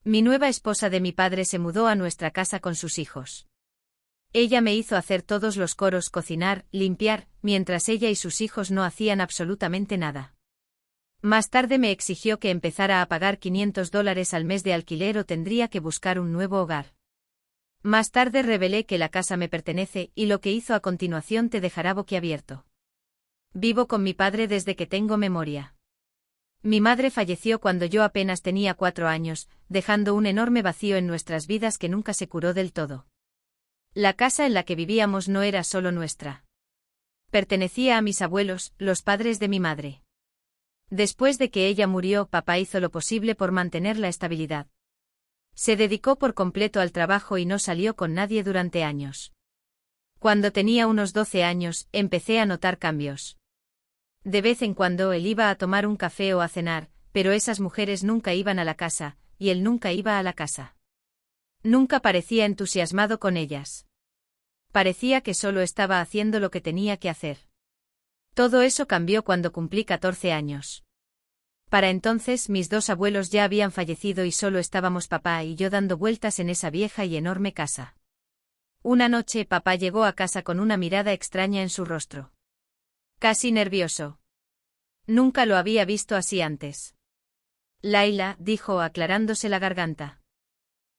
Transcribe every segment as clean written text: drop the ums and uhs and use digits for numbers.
Mi nueva esposa de mi padre se mudó a nuestra casa con sus hijos. Ella me hizo hacer todos los coros, cocinar, limpiar, mientras ella y sus hijos no hacían absolutamente nada. Más tarde me exigió que empezara a pagar $500 al mes de alquiler o tendría que buscar un nuevo hogar. Más tarde revelé que la casa me pertenece y lo que hizo a continuación te dejará boquiabierto. Vivo con mi padre desde que tengo memoria. Mi madre falleció cuando yo apenas tenía 4 años, dejando un enorme vacío en nuestras vidas que nunca se curó del todo. La casa en la que vivíamos no era solo nuestra. Pertenecía a mis abuelos, los padres de mi madre. Después de que ella murió, papá hizo lo posible por mantener la estabilidad. Se dedicó por completo al trabajo y no salió con nadie durante años. Cuando tenía unos 12 años, empecé a notar cambios. De vez en cuando él iba a tomar un café o a cenar, pero esas mujeres nunca iban a la casa, y él nunca iba a la casa. Nunca parecía entusiasmado con ellas. Parecía que solo estaba haciendo lo que tenía que hacer. Todo eso cambió cuando cumplí 14 años. Para entonces mis 2 abuelos ya habían fallecido y solo estábamos papá y yo dando vueltas en esa vieja y enorme casa. Una noche papá llegó a casa con una mirada extraña en su rostro. Casi nervioso. Nunca lo había visto así antes. Laila, dijo aclarándose la garganta.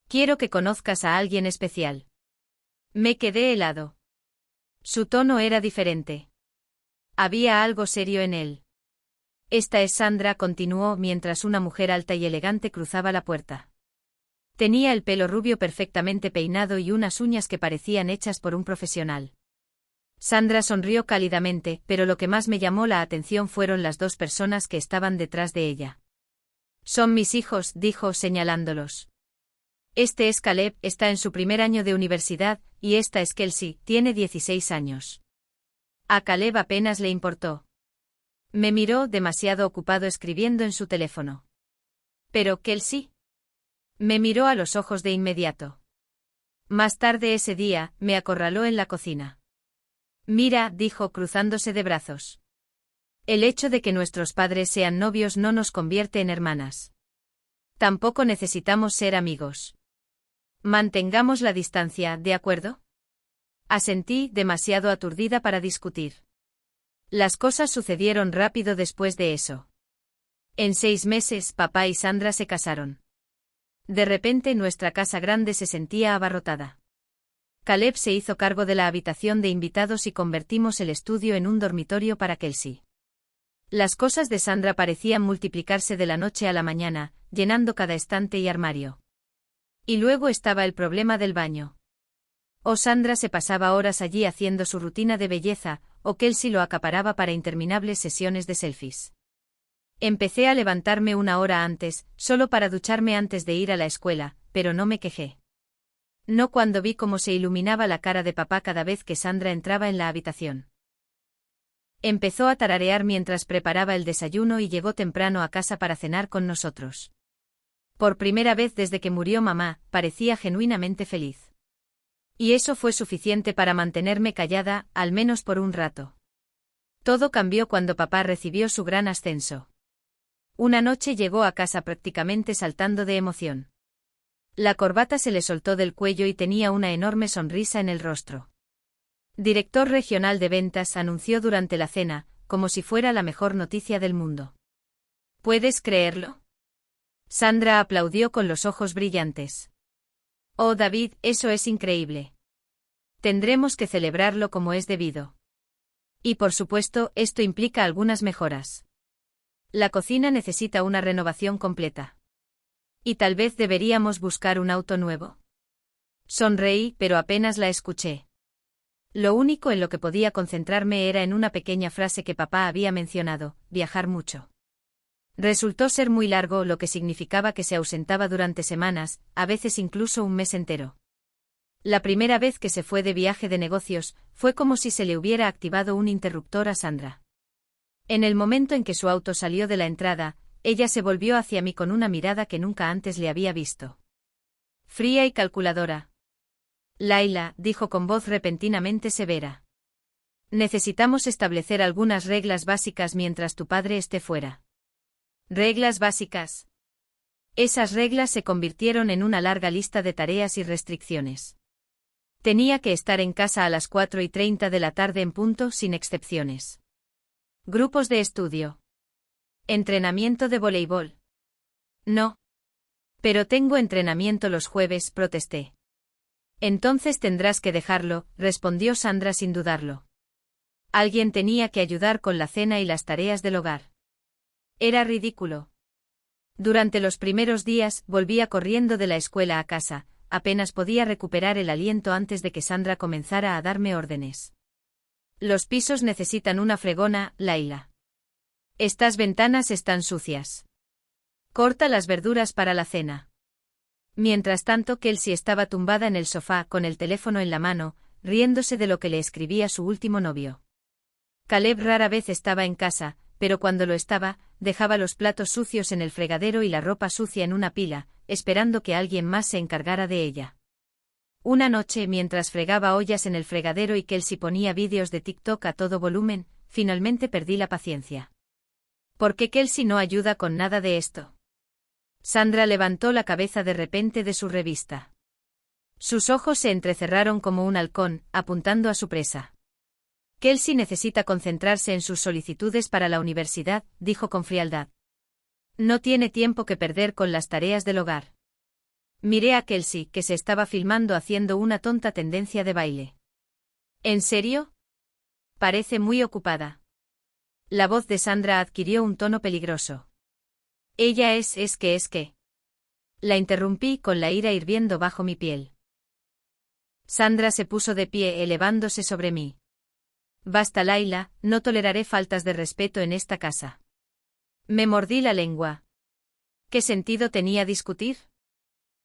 Quiero que conozcas a alguien especial. Me quedé helado. Su tono era diferente. Había algo serio en él. Esta es Sandra, continuó mientras una mujer alta y elegante cruzaba la puerta. Tenía el pelo rubio perfectamente peinado y unas uñas que parecían hechas por un profesional. Sandra sonrió cálidamente, pero lo que más me llamó la atención fueron las 2 personas que estaban detrás de ella. Son mis hijos, dijo señalándolos. Este es Caleb, está en su primer año de universidad, y esta es Kelsey, tiene 16 años. A Caleb apenas le importó. Me miró demasiado ocupado escribiendo en su teléfono. ¿Pero Kelsey? Me miró a los ojos de inmediato. Más tarde ese día, me acorraló en la cocina. Mira, dijo cruzándose de brazos. El hecho de que nuestros padres sean novios no nos convierte en hermanas. Tampoco necesitamos ser amigos. Mantengamos la distancia, ¿de acuerdo? Asentí, demasiado aturdida para discutir. Las cosas sucedieron rápido después de eso. En 6 meses, papá y Sandra se casaron. De repente nuestra casa grande se sentía abarrotada. Caleb se hizo cargo de la habitación de invitados y convertimos el estudio en un dormitorio para Kelsey. Las cosas de Sandra parecían multiplicarse de la noche a la mañana, llenando cada estante y armario. Y luego estaba el problema del baño. O Sandra se pasaba horas allí haciendo su rutina de belleza, o Kelsey lo acaparaba para interminables sesiones de selfies. Empecé a levantarme 1 hora antes, solo para ducharme antes de ir a la escuela, pero no me quejé. No cuando vi cómo se iluminaba la cara de papá cada vez que Sandra entraba en la habitación. Empezó a tararear mientras preparaba el desayuno y llegó temprano a casa para cenar con nosotros. Por primera vez desde que murió mamá, parecía genuinamente feliz. Y eso fue suficiente para mantenerme callada, al menos por un rato. Todo cambió cuando papá recibió su gran ascenso. Una noche llegó a casa prácticamente saltando de emoción. La corbata se le soltó del cuello y tenía una enorme sonrisa en el rostro. Director regional de ventas, anunció durante la cena, como si fuera la mejor noticia del mundo. ¿Puedes creerlo? Sandra aplaudió con los ojos brillantes. Oh David, eso es increíble. Tendremos que celebrarlo como es debido. Y por supuesto, esto implica algunas mejoras. La cocina necesita una renovación completa. Y tal vez deberíamos buscar un auto nuevo. Sonreí, pero apenas la escuché. Lo único en lo que podía concentrarme era en una pequeña frase que papá había mencionado: viajar mucho. Resultó ser muy largo, lo que significaba que se ausentaba durante semanas, a veces incluso un mes entero. La primera vez que se fue de viaje de negocios, fue como si se le hubiera activado un interruptor a Sandra. En el momento en que su auto salió de la entrada, ella se volvió hacia mí con una mirada que nunca antes le había visto. Fría y calculadora. Laila, dijo con voz repentinamente severa. Necesitamos establecer algunas reglas básicas mientras tu padre esté fuera. ¿Reglas básicas? Esas reglas se convirtieron en una larga lista de tareas y restricciones. Tenía que estar en casa a las 4:30 de la tarde en punto, sin excepciones. Grupos de estudio. Entrenamiento de voleibol. No. Pero tengo entrenamiento los jueves, protesté. Entonces tendrás que dejarlo, respondió Sandra sin dudarlo. Alguien tenía que ayudar con la cena y las tareas del hogar. Era ridículo. Durante los primeros días, volvía corriendo de la escuela a casa, apenas podía recuperar el aliento antes de que Sandra comenzara a darme órdenes. Los pisos necesitan una fregona, Laila. Estas ventanas están sucias. Corta las verduras para la cena. Mientras tanto, Kelsey estaba tumbada en el sofá con el teléfono en la mano, riéndose de lo que le escribía su último novio. Caleb rara vez estaba en casa, pero cuando lo estaba, dejaba los platos sucios en el fregadero y la ropa sucia en una pila, esperando que alguien más se encargara de ella. Una noche, mientras fregaba ollas en el fregadero y Kelsey ponía vídeos de TikTok a todo volumen, finalmente perdí la paciencia. ¿Por qué Kelsey no ayuda con nada de esto? Sandra levantó la cabeza de repente de su revista. Sus ojos se entrecerraron como un halcón, apuntando a su presa. Kelsey necesita concentrarse en sus solicitudes para la universidad, dijo con frialdad. No tiene tiempo que perder con las tareas del hogar. Miré a Kelsey, que se estaba filmando haciendo una tonta tendencia de baile. ¿En serio? Parece muy ocupada. La voz de Sandra adquirió un tono peligroso. Ella es que. La interrumpí con la ira hirviendo bajo mi piel. Sandra se puso de pie elevándose sobre mí. Basta, Laila, no toleraré faltas de respeto en esta casa. Me mordí la lengua. ¿Qué sentido tenía discutir?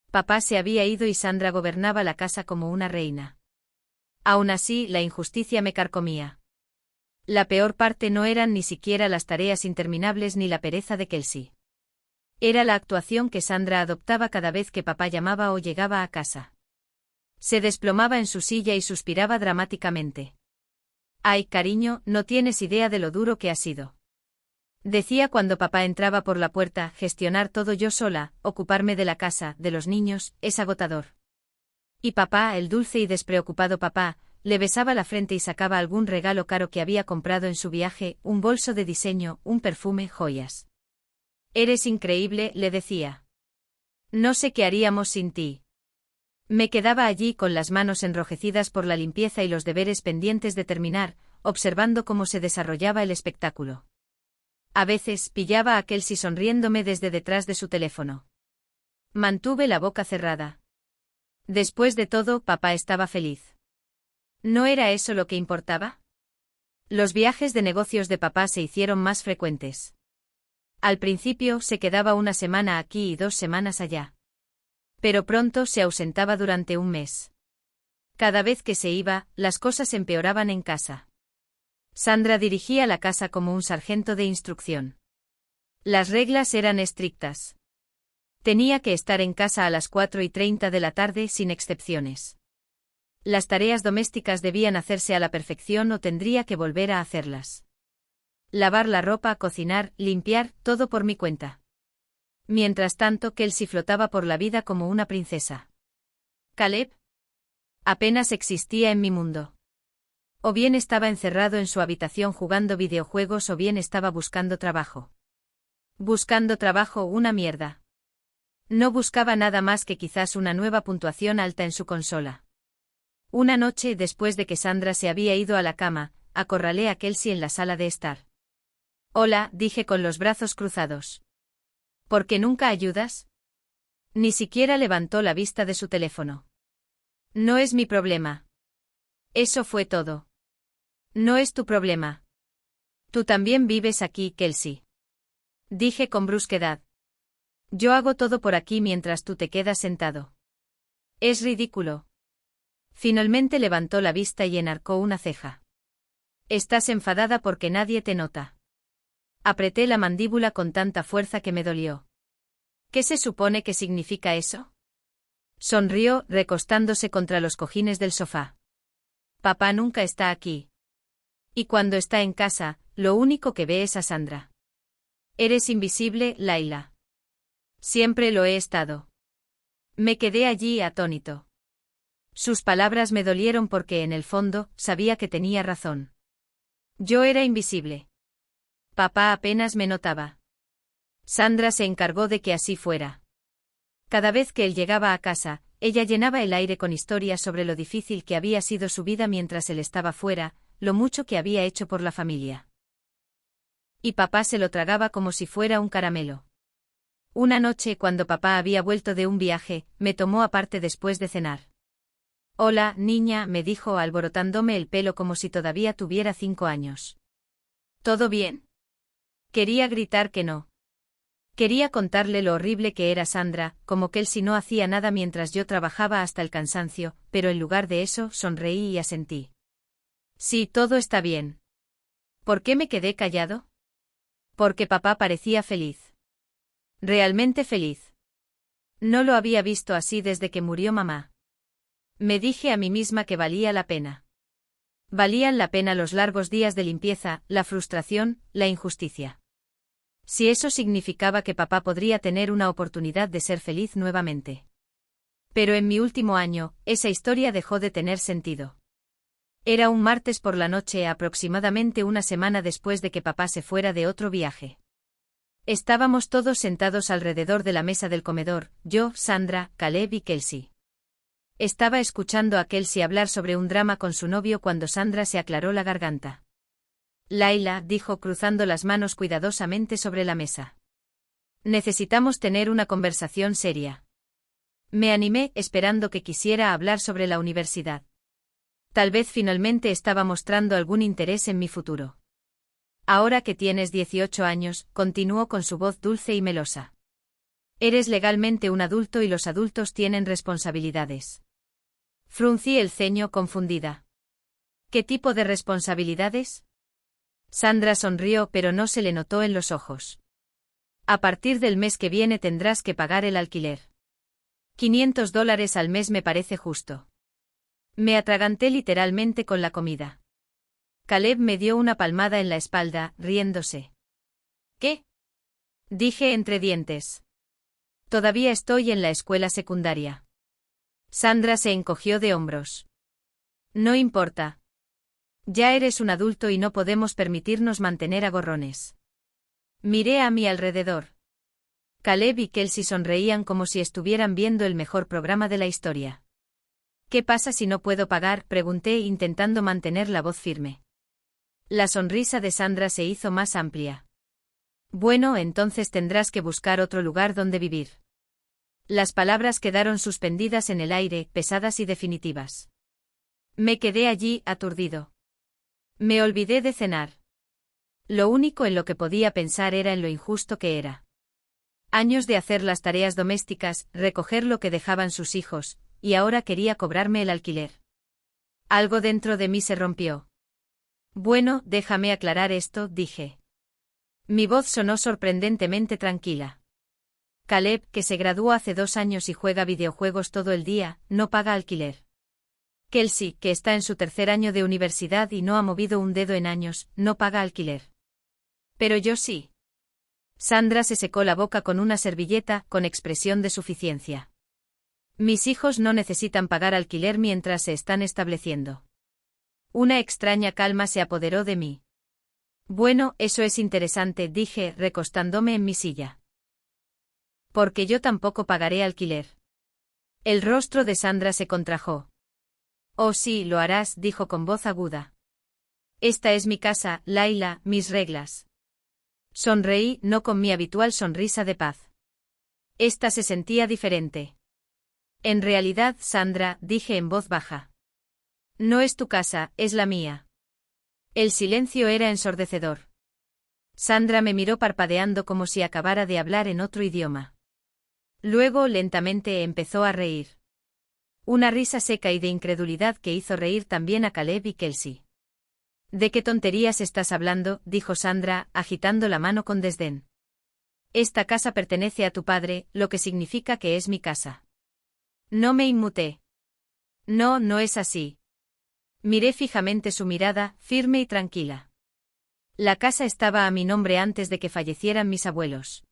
Papá se había ido y Sandra gobernaba la casa como una reina. Aún así, la injusticia me carcomía. La peor parte no eran ni siquiera las tareas interminables ni la pereza de Kelsey. Era la actuación que Sandra adoptaba cada vez que papá llamaba o llegaba a casa. Se desplomaba en su silla y suspiraba dramáticamente. Ay, cariño, no tienes idea de lo duro que ha sido. Decía cuando papá entraba por la puerta, gestionar todo yo sola, ocuparme de la casa, de los niños, es agotador. Y papá, el dulce y despreocupado papá, le besaba la frente y sacaba algún regalo caro que había comprado en su viaje, un bolso de diseño, un perfume, joyas. Eres increíble, le decía. No sé qué haríamos sin ti. Me quedaba allí con las manos enrojecidas por la limpieza y los deberes pendientes de terminar, observando cómo se desarrollaba el espectáculo. A veces pillaba a Kelsey sonriéndome desde detrás de su teléfono. Mantuve la boca cerrada. Después de todo, papá estaba feliz. ¿No era eso lo que importaba? Los viajes de negocios de papá se hicieron más frecuentes. Al principio se quedaba una semana aquí y 2 semanas allá. Pero pronto se ausentaba durante un mes. Cada vez que se iba, las cosas empeoraban en casa. Sandra dirigía la casa como un sargento de instrucción. Las reglas eran estrictas. Tenía que estar en casa a las 4:30 de la tarde sin excepciones. Las tareas domésticas debían hacerse a la perfección o tendría que volver a hacerlas. Lavar la ropa, cocinar, limpiar, todo por mi cuenta. Mientras tanto, Kelsey flotaba por la vida como una princesa. Caleb apenas existía en mi mundo. O bien estaba encerrado en su habitación jugando videojuegos o bien estaba buscando trabajo. Buscando trabajo, una mierda. No buscaba nada más que quizás una nueva puntuación alta en su consola. Una noche, después de que Sandra se había ido a la cama, acorralé a Kelsey en la sala de estar. Hola, dije con los brazos cruzados. ¿Por qué nunca ayudas? Ni siquiera levantó la vista de su teléfono. No es mi problema. Eso fue todo. No es tu problema. Tú también vives aquí, Kelsey. Dije con brusquedad. Yo hago todo por aquí mientras tú te quedas sentado. Es ridículo. Finalmente levantó la vista y enarcó una ceja. Estás enfadada porque nadie te nota. Apreté la mandíbula con tanta fuerza que me dolió. ¿Qué se supone que significa eso? Sonrió, recostándose contra los cojines del sofá. Papá nunca está aquí. Y cuando está en casa, lo único que ve es a Sandra. Eres invisible, Laila. Siempre lo he estado. Me quedé allí atónito. Sus palabras me dolieron porque en el fondo sabía que tenía razón. Yo era invisible. Papá apenas me notaba. Sandra se encargó de que así fuera. Cada vez que él llegaba a casa, ella llenaba el aire con historias sobre lo difícil que había sido su vida mientras él estaba fuera, lo mucho que había hecho por la familia. Y papá se lo tragaba como si fuera un caramelo. Una noche, cuando papá había vuelto de un viaje, me tomó aparte después de cenar. «Hola, niña», me dijo alborotándome el pelo como si todavía tuviera 5 años. «¿Todo bien?» Quería gritar que no. Quería contarle lo horrible que era Sandra, como que él si no hacía nada mientras yo trabajaba hasta el cansancio, pero en lugar de eso, sonreí y asentí. «Sí, todo está bien». ¿Por qué me quedé callado? Porque papá parecía feliz. Realmente feliz. No lo había visto así desde que murió mamá. Me dije a mí misma que valía la pena. Valían la pena los largos días de limpieza, la frustración, la injusticia. Si eso significaba que papá podría tener una oportunidad de ser feliz nuevamente. Pero en mi último año, esa historia dejó de tener sentido. Era un martes por la noche, aproximadamente una semana después de que papá se fuera de otro viaje. Estábamos todos sentados alrededor de la mesa del comedor, yo, Sandra, Caleb y Kelsey. Estaba escuchando a Kelsey hablar sobre un drama con su novio cuando Sandra se aclaró la garganta. «Laila», dijo cruzando las manos cuidadosamente sobre la mesa. «Necesitamos tener una conversación seria». Me animé, esperando que quisiera hablar sobre la universidad. Tal vez finalmente estaba mostrando algún interés en mi futuro. «Ahora que tienes 18 años», continuó con su voz dulce y melosa. «Eres legalmente un adulto y los adultos tienen responsabilidades». Fruncí el ceño confundida. «¿Qué tipo de responsabilidades?» Sandra sonrió, pero no se le notó en los ojos. «A partir del mes que viene tendrás que pagar el alquiler. $500 al mes me parece justo». Me atraganté literalmente con la comida. Caleb me dio una palmada en la espalda, riéndose. «¿Qué?», dije entre dientes. «Todavía estoy en la escuela secundaria». Sandra se encogió de hombros. «No importa. Ya eres un adulto y no podemos permitirnos mantener a gorrones». Miré a mi alrededor. Caleb y Kelsey sonreían como si estuvieran viendo el mejor programa de la historia. «¿Qué pasa si no puedo pagar?», pregunté intentando mantener la voz firme. La sonrisa de Sandra se hizo más amplia. «Bueno, entonces tendrás que buscar otro lugar donde vivir». Las palabras quedaron suspendidas en el aire, pesadas y definitivas. Me quedé allí, aturdido. Me olvidé de cenar. Lo único en lo que podía pensar era en lo injusto que era. Años de hacer las tareas domésticas, recoger lo que dejaban sus hijos, y ahora quería cobrarme el alquiler. Algo dentro de mí se rompió. «Bueno, déjame aclarar esto», dije. Mi voz sonó sorprendentemente tranquila. Caleb, que se graduó hace 2 años y juega videojuegos todo el día, no paga alquiler. Kelsey, que está en su 3er año de universidad y no ha movido un dedo en años, no paga alquiler. Pero yo sí. Sandra se secó la boca con una servilleta, con expresión de suficiencia. Mis hijos no necesitan pagar alquiler mientras se están estableciendo. Una extraña calma se apoderó de mí. Bueno, eso es interesante, dije, recostándome en mi silla. Porque yo tampoco pagaré alquiler. El rostro de Sandra se contrajo. «Oh sí, lo harás», dijo con voz aguda. «Esta es mi casa, Laila, mis reglas». Sonreí, no con mi habitual sonrisa de paz. Esta se sentía diferente. «En realidad, Sandra», dije en voz baja. «No es tu casa, es la mía». El silencio era ensordecedor. Sandra me miró parpadeando como si acabara de hablar en otro idioma. Luego lentamente empezó a reír. Una risa seca y de incredulidad que hizo reír también a Caleb y Kelsey. «¿De qué tonterías estás hablando?», dijo Sandra, agitando la mano con desdén. «Esta casa pertenece a tu padre, lo que significa que es mi casa». No me inmuté. «No, no es así». Miré fijamente su mirada, firme y tranquila. «La casa estaba a mi nombre antes de que fallecieran mis abuelos».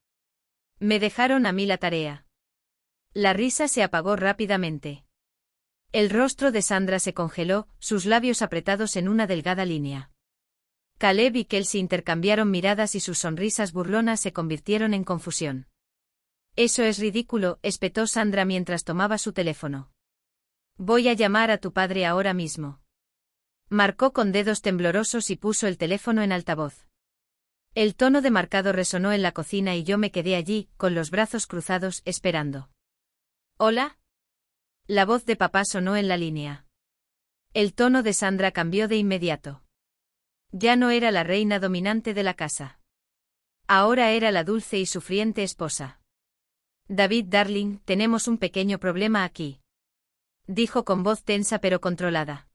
Me dejaron a mí la tarea. La risa se apagó rápidamente. El rostro de Sandra se congeló, sus labios apretados en una delgada línea. Caleb y Kelsey intercambiaron miradas y sus sonrisas burlonas se convirtieron en confusión. Eso es ridículo, espetó Sandra mientras tomaba su teléfono. Voy a llamar a tu padre ahora mismo. Marcó con dedos temblorosos y puso el teléfono en altavoz. El tono demarcado resonó en la cocina y yo me quedé allí, con los brazos cruzados, esperando. ¿Hola? La voz de papá sonó en la línea. El tono de Sandra cambió de inmediato. Ya no era la reina dominante de la casa. Ahora era la dulce y sufriente esposa. David, darling, tenemos un pequeño problema aquí. Dijo con voz tensa pero controlada.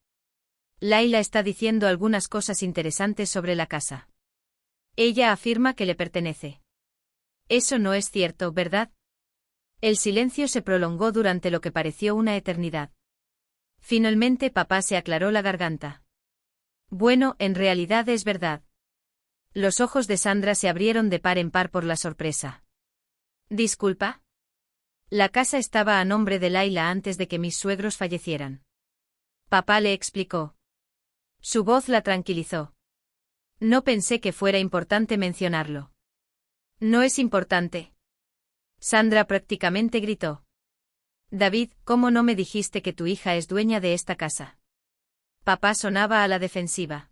Layla está diciendo algunas cosas interesantes sobre la casa. Ella afirma que le pertenece. Eso no es cierto, ¿verdad? El silencio se prolongó durante lo que pareció una eternidad. Finalmente papá se aclaró la garganta. Bueno, en realidad es verdad. Los ojos de Sandra se abrieron de par en par por la sorpresa. ¿Disculpa? La casa estaba a nombre de Layla antes de que mis suegros fallecieran. Papá le explicó. Su voz la tranquilizó. No pensé que fuera importante mencionarlo. No es importante. Sandra prácticamente gritó. David, ¿cómo no me dijiste que tu hija es dueña de esta casa? Papá sonaba a la defensiva.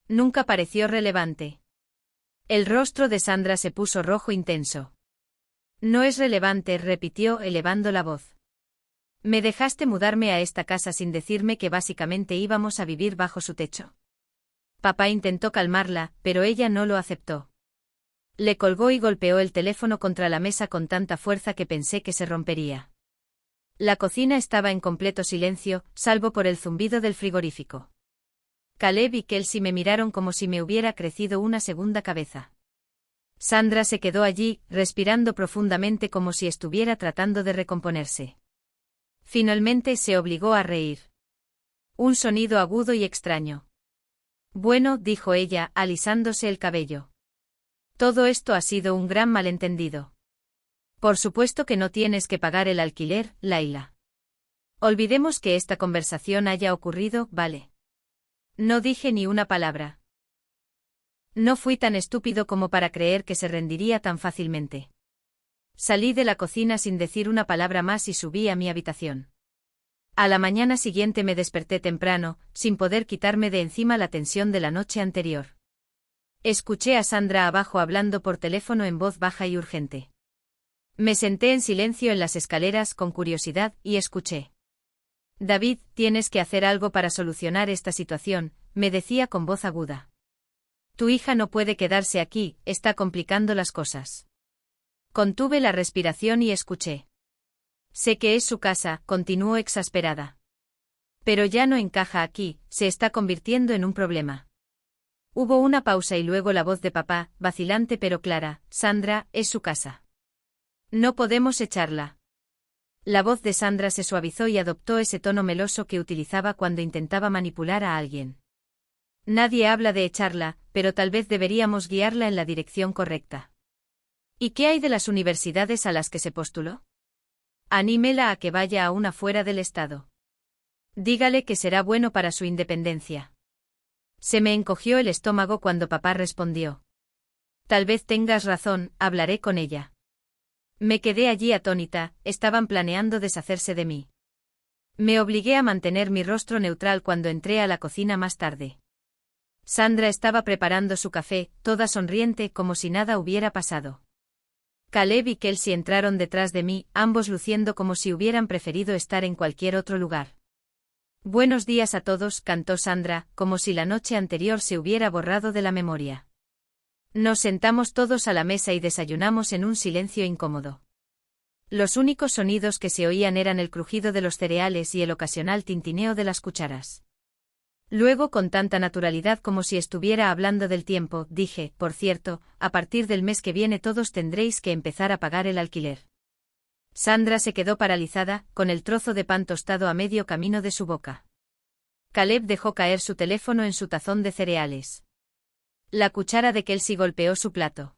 Nunca pareció relevante. El rostro de Sandra se puso rojo intenso. No es relevante, repitió elevando la voz. Me dejaste mudarme a esta casa sin decirme que básicamente íbamos a vivir bajo su techo. Papá intentó calmarla, pero ella no lo aceptó. Le colgó y golpeó el teléfono contra la mesa con tanta fuerza que pensé que se rompería. La cocina estaba en completo silencio, salvo por el zumbido del frigorífico. Caleb y Kelsey me miraron como si me hubiera crecido una segunda cabeza. Sandra se quedó allí, respirando profundamente como si estuviera tratando de recomponerse. Finalmente se obligó a reír. Un sonido agudo y extraño. Bueno, dijo ella, alisándose el cabello. Todo esto ha sido un gran malentendido. Por supuesto que no tienes que pagar el alquiler, Layla. Olvidemos que esta conversación haya ocurrido, ¿vale? No dije ni una palabra. No fui tan estúpido como para creer que se rendiría tan fácilmente. Salí de la cocina sin decir una palabra más y subí a mi habitación. A la mañana siguiente me desperté temprano, sin poder quitarme de encima la tensión de la noche anterior. Escuché a Sandra abajo hablando por teléfono en voz baja y urgente. Me senté en silencio en las escaleras con curiosidad y escuché. David, tienes que hacer algo para solucionar esta situación, me decía con voz aguda. Tu hija no puede quedarse aquí, está complicando las cosas. Contuve la respiración y escuché. Sé que es su casa, continuó exasperada. Pero ya no encaja aquí, se está convirtiendo en un problema. Hubo una pausa y luego la voz de papá, vacilante pero clara, Sandra, es su casa. No podemos echarla. La voz de Sandra se suavizó y adoptó ese tono meloso que utilizaba cuando intentaba manipular a alguien. Nadie habla de echarla, pero tal vez deberíamos guiarla en la dirección correcta. ¿Y qué hay de las universidades a las que se postuló? Anímela a que vaya a una fuera del estado. Dígale que será bueno para su independencia. Se me encogió el estómago cuando papá respondió. Tal vez tengas razón, hablaré con ella. Me quedé allí atónita, estaban planeando deshacerse de mí. Me obligué a mantener mi rostro neutral cuando entré a la cocina más tarde. Sandra estaba preparando su café, toda sonriente como si nada hubiera pasado. Caleb y Kelsey entraron detrás de mí, ambos luciendo como si hubieran preferido estar en cualquier otro lugar. Buenos días a todos, cantó Sandra, como si la noche anterior se hubiera borrado de la memoria. Nos sentamos todos a la mesa y desayunamos en un silencio incómodo. Los únicos sonidos que se oían eran el crujido de los cereales y el ocasional tintineo de las cucharas. Luego, con tanta naturalidad como si estuviera hablando del tiempo, dije, por cierto, a partir del mes que viene todos tendréis que empezar a pagar el alquiler. Sandra se quedó paralizada, con el trozo de pan tostado a medio camino de su boca. Caleb dejó caer su teléfono en su tazón de cereales. La cuchara de Kelsey golpeó su plato.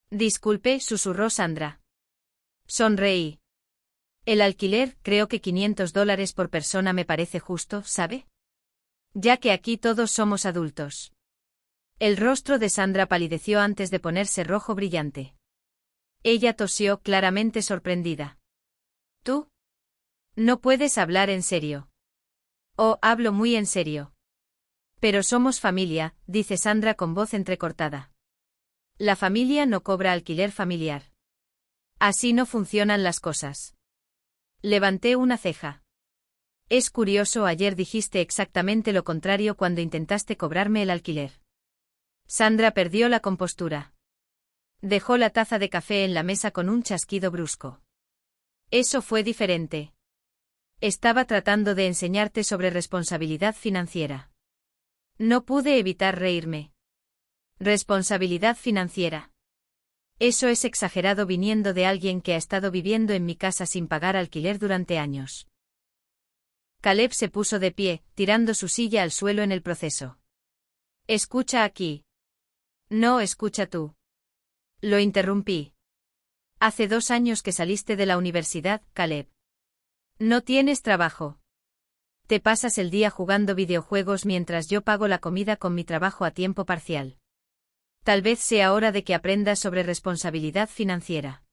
Disculpe, susurró Sandra. Sonreí. El alquiler, creo que $500 por persona me parece justo, ¿sabe? Ya que aquí todos somos adultos. El rostro de Sandra palideció antes de ponerse rojo brillante. Ella tosió, claramente sorprendida. ¿Tú? No puedes hablar en serio. Oh, hablo muy en serio. Pero somos familia, dice Sandra con voz entrecortada. La familia no cobra alquiler familiar. Así no funcionan las cosas. Levanté una ceja. Es curioso, ayer dijiste exactamente lo contrario cuando intentaste cobrarme el alquiler. Sandra perdió la compostura. Dejó la taza de café en la mesa con un chasquido brusco. Eso fue diferente. Estaba tratando de enseñarte sobre responsabilidad financiera. No pude evitar reírme. Responsabilidad financiera. Eso es exagerado viniendo de alguien que ha estado viviendo en mi casa sin pagar alquiler durante años. Caleb se puso de pie, tirando su silla al suelo en el proceso. Escucha aquí. No, escucha tú. Lo interrumpí. Hace 2 años que saliste de la universidad, Caleb. No tienes trabajo. Te pasas el día jugando videojuegos mientras yo pago la comida con mi trabajo a tiempo parcial. Tal vez sea hora de que aprendas sobre responsabilidad financiera.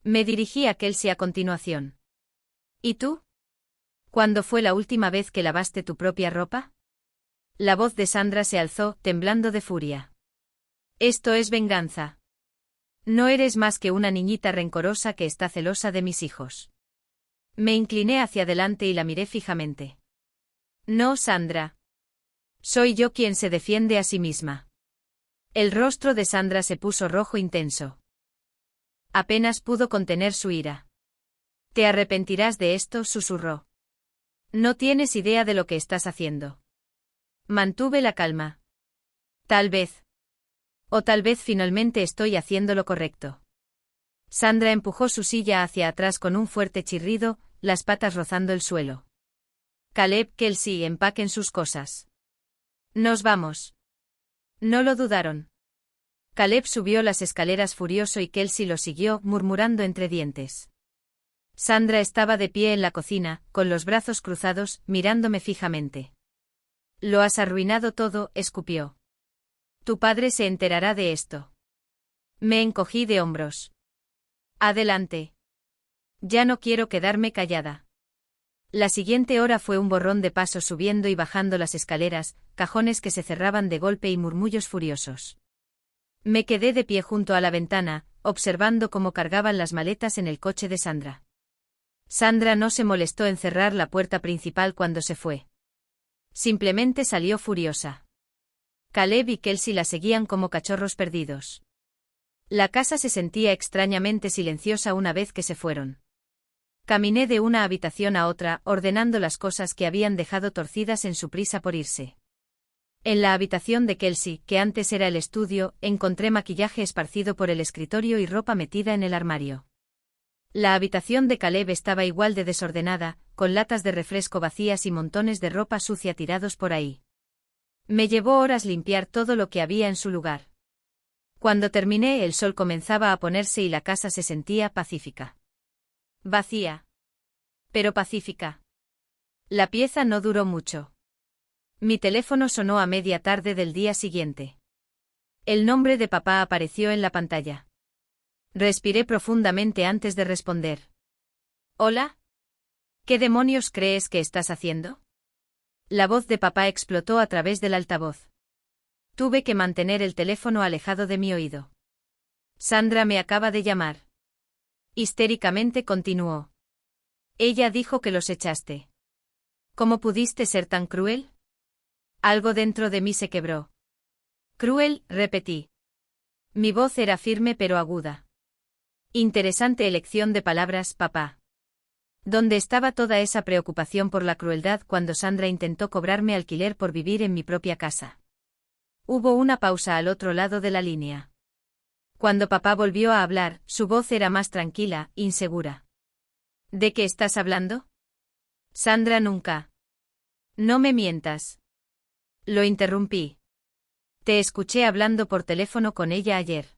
Me dirigí a Kelsey a continuación. ¿Y tú? ¿Cuándo fue la última vez que lavaste tu propia ropa? La voz de Sandra se alzó, temblando de furia. Esto es venganza. No eres más que una niñita rencorosa que está celosa de mis hijos. Me incliné hacia adelante y la miré fijamente. No, Sandra. Soy yo quien se defiende a sí misma. El rostro de Sandra se puso rojo intenso. Apenas pudo contener su ira. Te arrepentirás de esto, susurró. No tienes idea de lo que estás haciendo. Mantuve la calma. Tal vez. O tal vez finalmente estoy haciendo lo correcto. Sandra empujó su silla hacia atrás con un fuerte chirrido, las patas rozando el suelo. Caleb, Kelsey, empaquen sus cosas. Nos vamos. No lo dudaron. Caleb subió las escaleras furioso y Kelsey lo siguió, murmurando entre dientes. Sandra estaba de pie en la cocina, con los brazos cruzados, mirándome fijamente. Lo has arruinado todo, escupió. Tu padre se enterará de esto. Me encogí de hombros. Adelante. Ya no quiero quedarme callada. La siguiente hora fue un borrón de pasos subiendo y bajando las escaleras, cajones que se cerraban de golpe y murmullos furiosos. Me quedé de pie junto a la ventana, observando cómo cargaban las maletas en el coche de Sandra. Sandra no se molestó en cerrar la puerta principal cuando se fue. Simplemente salió furiosa. Caleb y Kelsey la seguían como cachorros perdidos. La casa se sentía extrañamente silenciosa una vez que se fueron. Caminé de una habitación a otra, ordenando las cosas que habían dejado torcidas en su prisa por irse. En la habitación de Kelsey, que antes era el estudio, encontré maquillaje esparcido por el escritorio y ropa metida en el armario. La habitación de Caleb estaba igual de desordenada, con latas de refresco vacías y montones de ropa sucia tirados por ahí. Me llevó horas limpiar todo lo que había en su lugar. Cuando terminé, el sol comenzaba a ponerse y la casa se sentía pacífica. Vacía. Pero pacífica. La pieza no duró mucho. Mi teléfono sonó a media tarde del día siguiente. El nombre de papá apareció en la pantalla. Respiré profundamente antes de responder. ¿Hola? ¿Qué demonios crees que estás haciendo? La voz de papá explotó a través del altavoz. Tuve que mantener el teléfono alejado de mi oído. Sandra me acaba de llamar. Histéricamente continuó. Ella dijo que los echaste. ¿Cómo pudiste ser tan cruel? Algo dentro de mí se quebró. Cruel, repetí. Mi voz era firme pero aguda. Interesante elección de palabras, papá. ¿Dónde estaba toda esa preocupación por la crueldad cuando Sandra intentó cobrarme alquiler por vivir en mi propia casa? Hubo una pausa al otro lado de la línea. Cuando papá volvió a hablar, su voz era más tranquila, insegura. ¿De qué estás hablando? Sandra nunca. No me mientas. Lo interrumpí. Te escuché hablando por teléfono con ella ayer.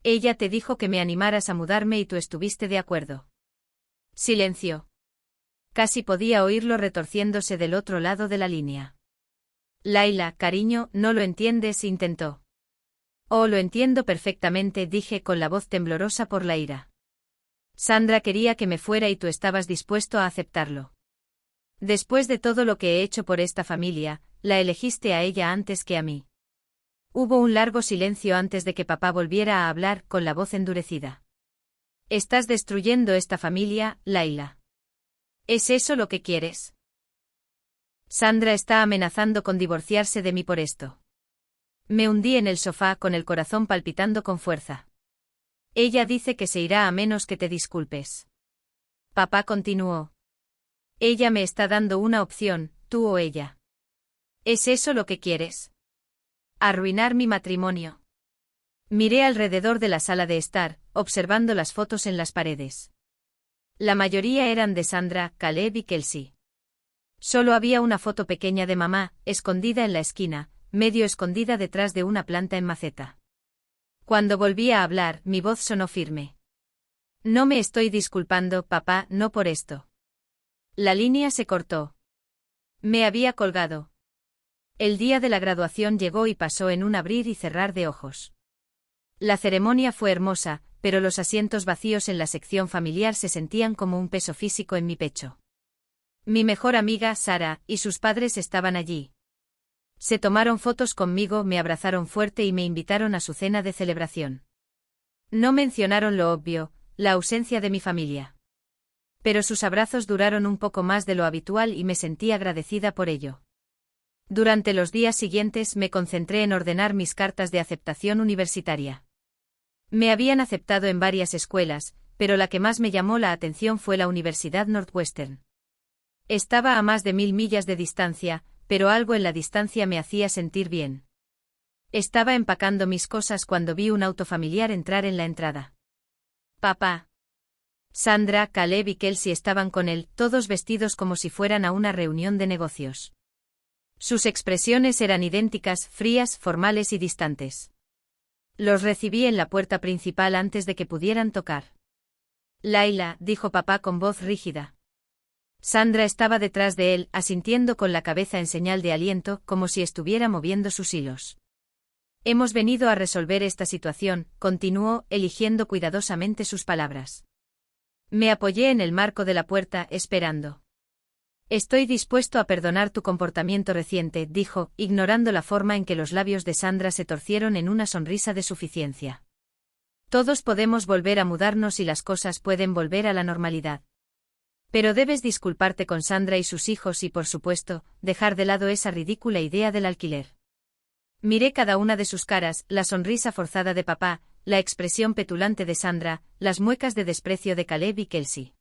Ella te dijo que me animaras a mudarme y tú estuviste de acuerdo. Silencio. Casi podía oírlo retorciéndose del otro lado de la línea. Laila, cariño, no lo entiendes, intentó. Oh, lo entiendo perfectamente, dije con la voz temblorosa por la ira. Sandra quería que me fuera y tú estabas dispuesto a aceptarlo. Después de todo lo que he hecho por esta familia, la elegiste a ella antes que a mí. Hubo un largo silencio antes de que papá volviera a hablar con la voz endurecida. Estás destruyendo esta familia, Laila. ¿Es eso lo que quieres? Sandra está amenazando con divorciarse de mí por esto. Me hundí en el sofá con el corazón palpitando con fuerza. Ella dice que se irá a menos que te disculpes. Papá continuó. Ella me está dando una opción, tú o ella. ¿Es eso lo que quieres? Arruinar mi matrimonio. Miré alrededor de la sala de estar, observando las fotos en las paredes. La mayoría eran de Sandra, Caleb y Kelsey. Solo había una foto pequeña de mamá, escondida en la esquina, medio escondida detrás de una planta en maceta. Cuando volví a hablar, mi voz sonó firme. No me estoy disculpando, papá, no por esto. La línea se cortó. Me había colgado. El día de la graduación llegó y pasó en un abrir y cerrar de ojos. La ceremonia fue hermosa, pero los asientos vacíos en la sección familiar se sentían como un peso físico en mi pecho. Mi mejor amiga, Sara, y sus padres estaban allí. Se tomaron fotos conmigo, me abrazaron fuerte y me invitaron a su cena de celebración. No mencionaron lo obvio, la ausencia de mi familia. Pero sus abrazos duraron un poco más de lo habitual y me sentí agradecida por ello. Durante los días siguientes me concentré en ordenar mis cartas de aceptación universitaria. Me habían aceptado en varias escuelas, pero la que más me llamó la atención fue la Universidad Northwestern. Estaba a más de 1000 millas de distancia, pero algo en la distancia me hacía sentir bien. Estaba empacando mis cosas cuando vi un auto familiar entrar en la entrada. Papá. Sandra, Caleb y Kelsey estaban con él, todos vestidos como si fueran a una reunión de negocios. Sus expresiones eran idénticas, frías, formales y distantes. Los recibí en la puerta principal antes de que pudieran tocar. Laila, dijo papá con voz rígida. Sandra estaba detrás de él, asintiendo con la cabeza en señal de aliento, como si estuviera moviendo sus hilos. Hemos venido a resolver esta situación, continuó, eligiendo cuidadosamente sus palabras. Me apoyé en el marco de la puerta, esperando. Estoy dispuesto a perdonar tu comportamiento reciente, dijo, ignorando la forma en que los labios de Sandra se torcieron en una sonrisa de suficiencia. Todos podemos volver a mudarnos y las cosas pueden volver a la normalidad. Pero debes disculparte con Sandra y sus hijos y, por supuesto, dejar de lado esa ridícula idea del alquiler. Miré cada una de sus caras, la sonrisa forzada de papá, la expresión petulante de Sandra, las muecas de desprecio de Caleb y Kelsey.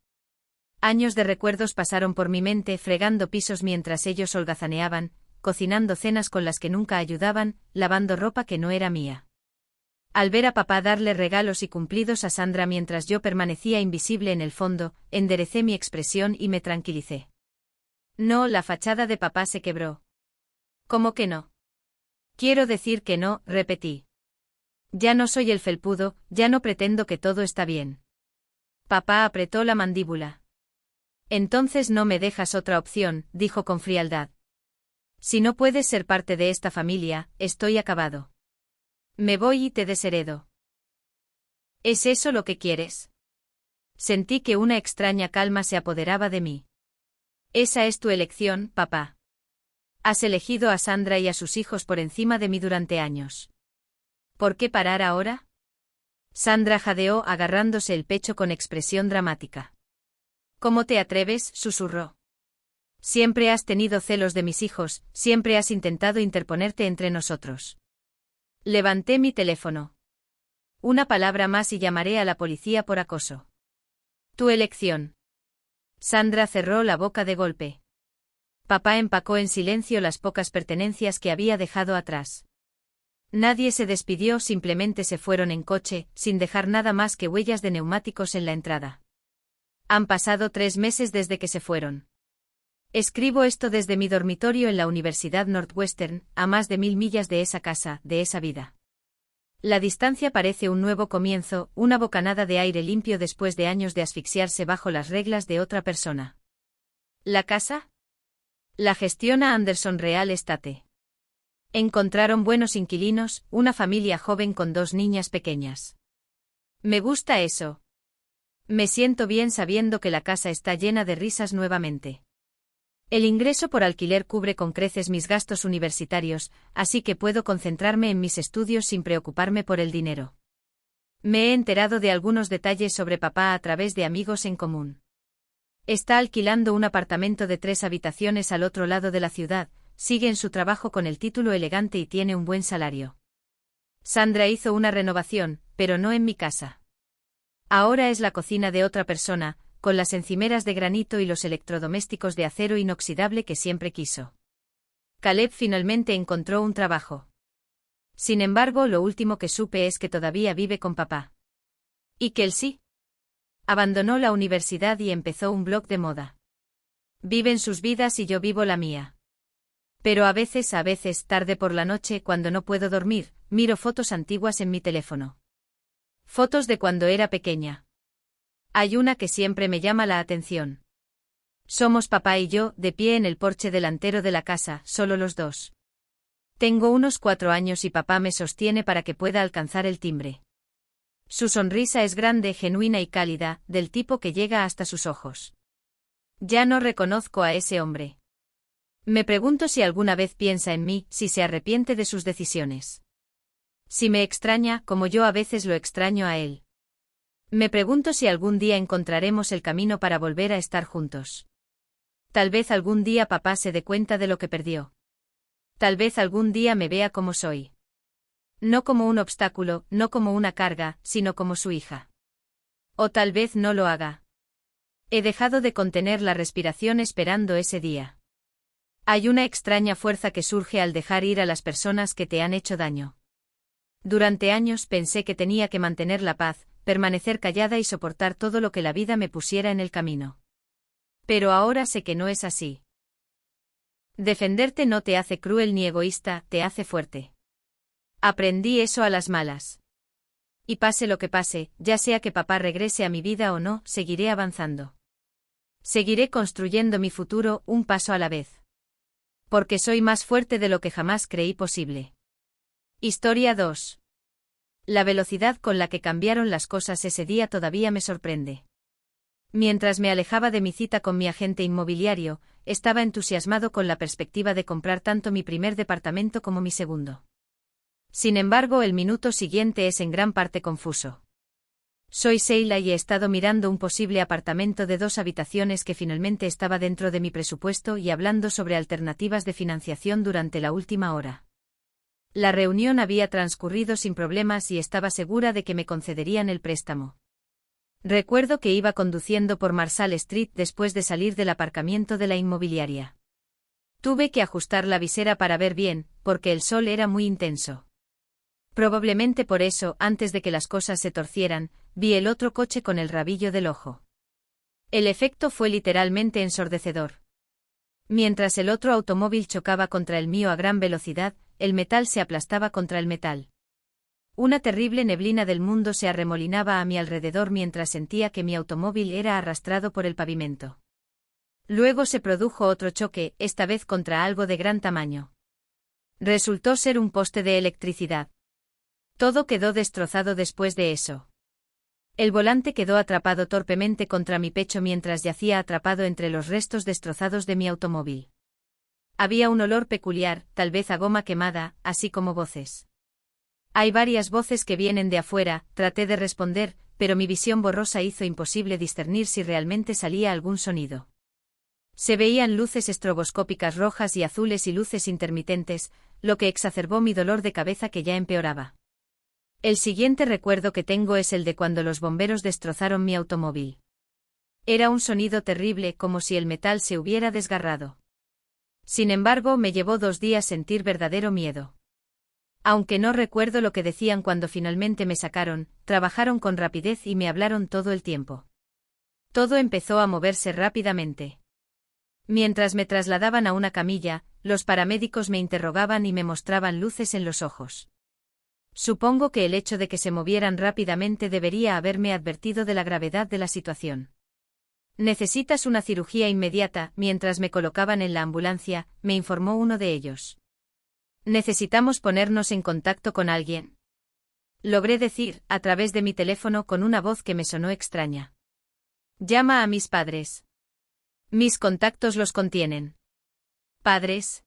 Años de recuerdos pasaron por mi mente fregando pisos mientras ellos holgazaneaban, cocinando cenas con las que nunca ayudaban, lavando ropa que no era mía. Al ver a papá darle regalos y cumplidos a Sandra mientras yo permanecía invisible en el fondo, enderecé mi expresión y me tranquilicé. No, la fachada de papá se quebró. ¿Cómo que no? Quiero decir que no, repetí. Ya no soy el felpudo, ya no pretendo que todo está bien. Papá apretó la mandíbula. Entonces no me dejas otra opción, dijo con frialdad. Si no puedes ser parte de esta familia, estoy acabado. Me voy y te desheredo. ¿Es eso lo que quieres? Sentí que una extraña calma se apoderaba de mí. Esa es tu elección, papá. Has elegido a Sandra y a sus hijos por encima de mí durante años. ¿Por qué parar ahora? Sandra jadeó agarrándose el pecho con expresión dramática. ¿Cómo te atreves?, susurró. Siempre has tenido celos de mis hijos, siempre has intentado interponerte entre nosotros. Levanté mi teléfono. Una palabra más y llamaré a la policía por acoso. Tu elección. Sandra cerró la boca de golpe. Papá empacó en silencio las pocas pertenencias que había dejado atrás. Nadie se despidió, simplemente se fueron en coche, sin dejar nada más que huellas de neumáticos en la entrada. Han pasado 3 meses desde que se fueron. Escribo esto desde mi dormitorio en la Universidad Northwestern, a más de 1000 millas de esa casa, de esa vida. La distancia parece un nuevo comienzo, una bocanada de aire limpio después de años de asfixiarse bajo las reglas de otra persona. ¿La casa? La gestiona Anderson Real Estate. Encontraron buenos inquilinos, una familia joven con 2 niñas pequeñas. Me gusta eso. Me siento bien sabiendo que la casa está llena de risas nuevamente. El ingreso por alquiler cubre con creces mis gastos universitarios, así que puedo concentrarme en mis estudios sin preocuparme por el dinero. Me he enterado de algunos detalles sobre papá a través de amigos en común. Está alquilando un apartamento de 3 habitaciones al otro lado de la ciudad, sigue en su trabajo con el título elegante y tiene un buen salario. Sandra hizo una renovación, pero no en mi casa. Ahora es la cocina de otra persona, con las encimeras de granito y los electrodomésticos de acero inoxidable que siempre quiso. Caleb finalmente encontró un trabajo. Sin embargo, lo último que supe es que todavía vive con papá. ¿Y Kelsey? Abandonó la universidad y empezó un blog de moda. Viven sus vidas y yo vivo la mía. Pero a veces, tarde por la noche, cuando no puedo dormir, miro fotos antiguas en mi teléfono. Fotos de cuando era pequeña. Hay una que siempre me llama la atención. Somos papá y yo, de pie en el porche delantero de la casa, solo los dos. Tengo unos 4 años y papá me sostiene para que pueda alcanzar el timbre. Su sonrisa es grande, genuina y cálida, del tipo que llega hasta sus ojos. Ya no reconozco a ese hombre. Me pregunto si alguna vez piensa en mí, si se arrepiente de sus decisiones. Si me extraña, como yo a veces lo extraño a él. Me pregunto si algún día encontraremos el camino para volver a estar juntos. Tal vez algún día papá se dé cuenta de lo que perdió. Tal vez algún día me vea como soy. No como un obstáculo, no como una carga, sino como su hija. O tal vez no lo haga. He dejado de contener la respiración esperando ese día. Hay una extraña fuerza que surge al dejar ir a las personas que te han hecho daño. Durante años pensé que tenía que mantener la paz, permanecer callada y soportar todo lo que la vida me pusiera en el camino. Pero ahora sé que no es así. Defenderte no te hace cruel ni egoísta, te hace fuerte. Aprendí eso a las malas. Y pase lo que pase, ya sea que papá regrese a mi vida o no, seguiré avanzando. Seguiré construyendo mi futuro, un paso a la vez. Porque soy más fuerte de lo que jamás creí posible. Historia 2. La velocidad con la que cambiaron las cosas ese día todavía me sorprende. Mientras me alejaba de mi cita con mi agente inmobiliario, estaba entusiasmado con la perspectiva de comprar tanto mi primer departamento como mi segundo. Sin embargo, el minuto siguiente es en gran parte confuso. Soy Sheila y he estado mirando un posible apartamento de 2 habitaciones que finalmente estaba dentro de mi presupuesto y hablando sobre alternativas de financiación durante la última hora. La reunión había transcurrido sin problemas y estaba segura de que me concederían el préstamo. Recuerdo que iba conduciendo por Marshall Street después de salir del aparcamiento de la inmobiliaria. Tuve que ajustar la visera para ver bien, porque el sol era muy intenso. Probablemente por eso, antes de que las cosas se torcieran, vi el otro coche con el rabillo del ojo. El efecto fue literalmente ensordecedor. Mientras el otro automóvil chocaba contra el mío a gran velocidad, el metal se aplastaba contra el metal. Una terrible neblina del mundo se arremolinaba a mi alrededor mientras sentía que mi automóvil era arrastrado por el pavimento. Luego se produjo otro choque, esta vez contra algo de gran tamaño. Resultó ser un poste de electricidad. Todo quedó destrozado después de eso. El volante quedó atrapado torpemente contra mi pecho mientras yacía atrapado entre los restos destrozados de mi automóvil. Había un olor peculiar, tal vez a goma quemada, así como voces. Hay varias voces que vienen de afuera, traté de responder, pero mi visión borrosa hizo imposible discernir si realmente salía algún sonido. Se veían luces estroboscópicas rojas y azules y luces intermitentes, lo que exacerbó mi dolor de cabeza que ya empeoraba. El siguiente recuerdo que tengo es el de cuando los bomberos destrozaron mi automóvil. Era un sonido terrible, como si el metal se hubiera desgarrado. Sin embargo, me llevó 2 días sentir verdadero miedo. Aunque no recuerdo lo que decían cuando finalmente me sacaron, trabajaron con rapidez y me hablaron todo el tiempo. Todo empezó a moverse rápidamente. Mientras me trasladaban a una camilla, los paramédicos me interrogaban y me mostraban luces en los ojos. Supongo que el hecho de que se movieran rápidamente debería haberme advertido de la gravedad de la situación. Necesitas una cirugía inmediata. Mientras me colocaban en la ambulancia, me informó uno de ellos. Necesitamos ponernos en contacto con alguien. Logré decir, a través de mi teléfono con una voz que me sonó extraña. Llama a mis padres. Mis contactos los contienen. ¿Padres?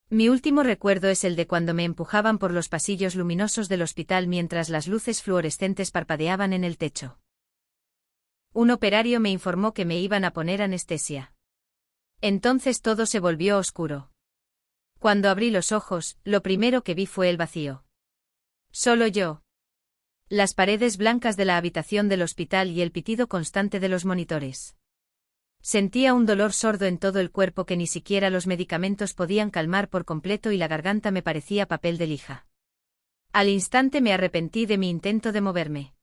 Mi último recuerdo es el de cuando me empujaban por los pasillos luminosos del hospital mientras las luces fluorescentes parpadeaban en el techo. Un operario me informó que me iban a poner anestesia. Entonces todo se volvió oscuro. Cuando abrí los ojos, lo primero que vi fue el vacío. Solo yo. Las paredes blancas de la habitación del hospital y el pitido constante de los monitores. Sentía un dolor sordo en todo el cuerpo que ni siquiera los medicamentos podían calmar por completo y la garganta me parecía papel de lija. Al instante me arrepentí de mi intento de moverme.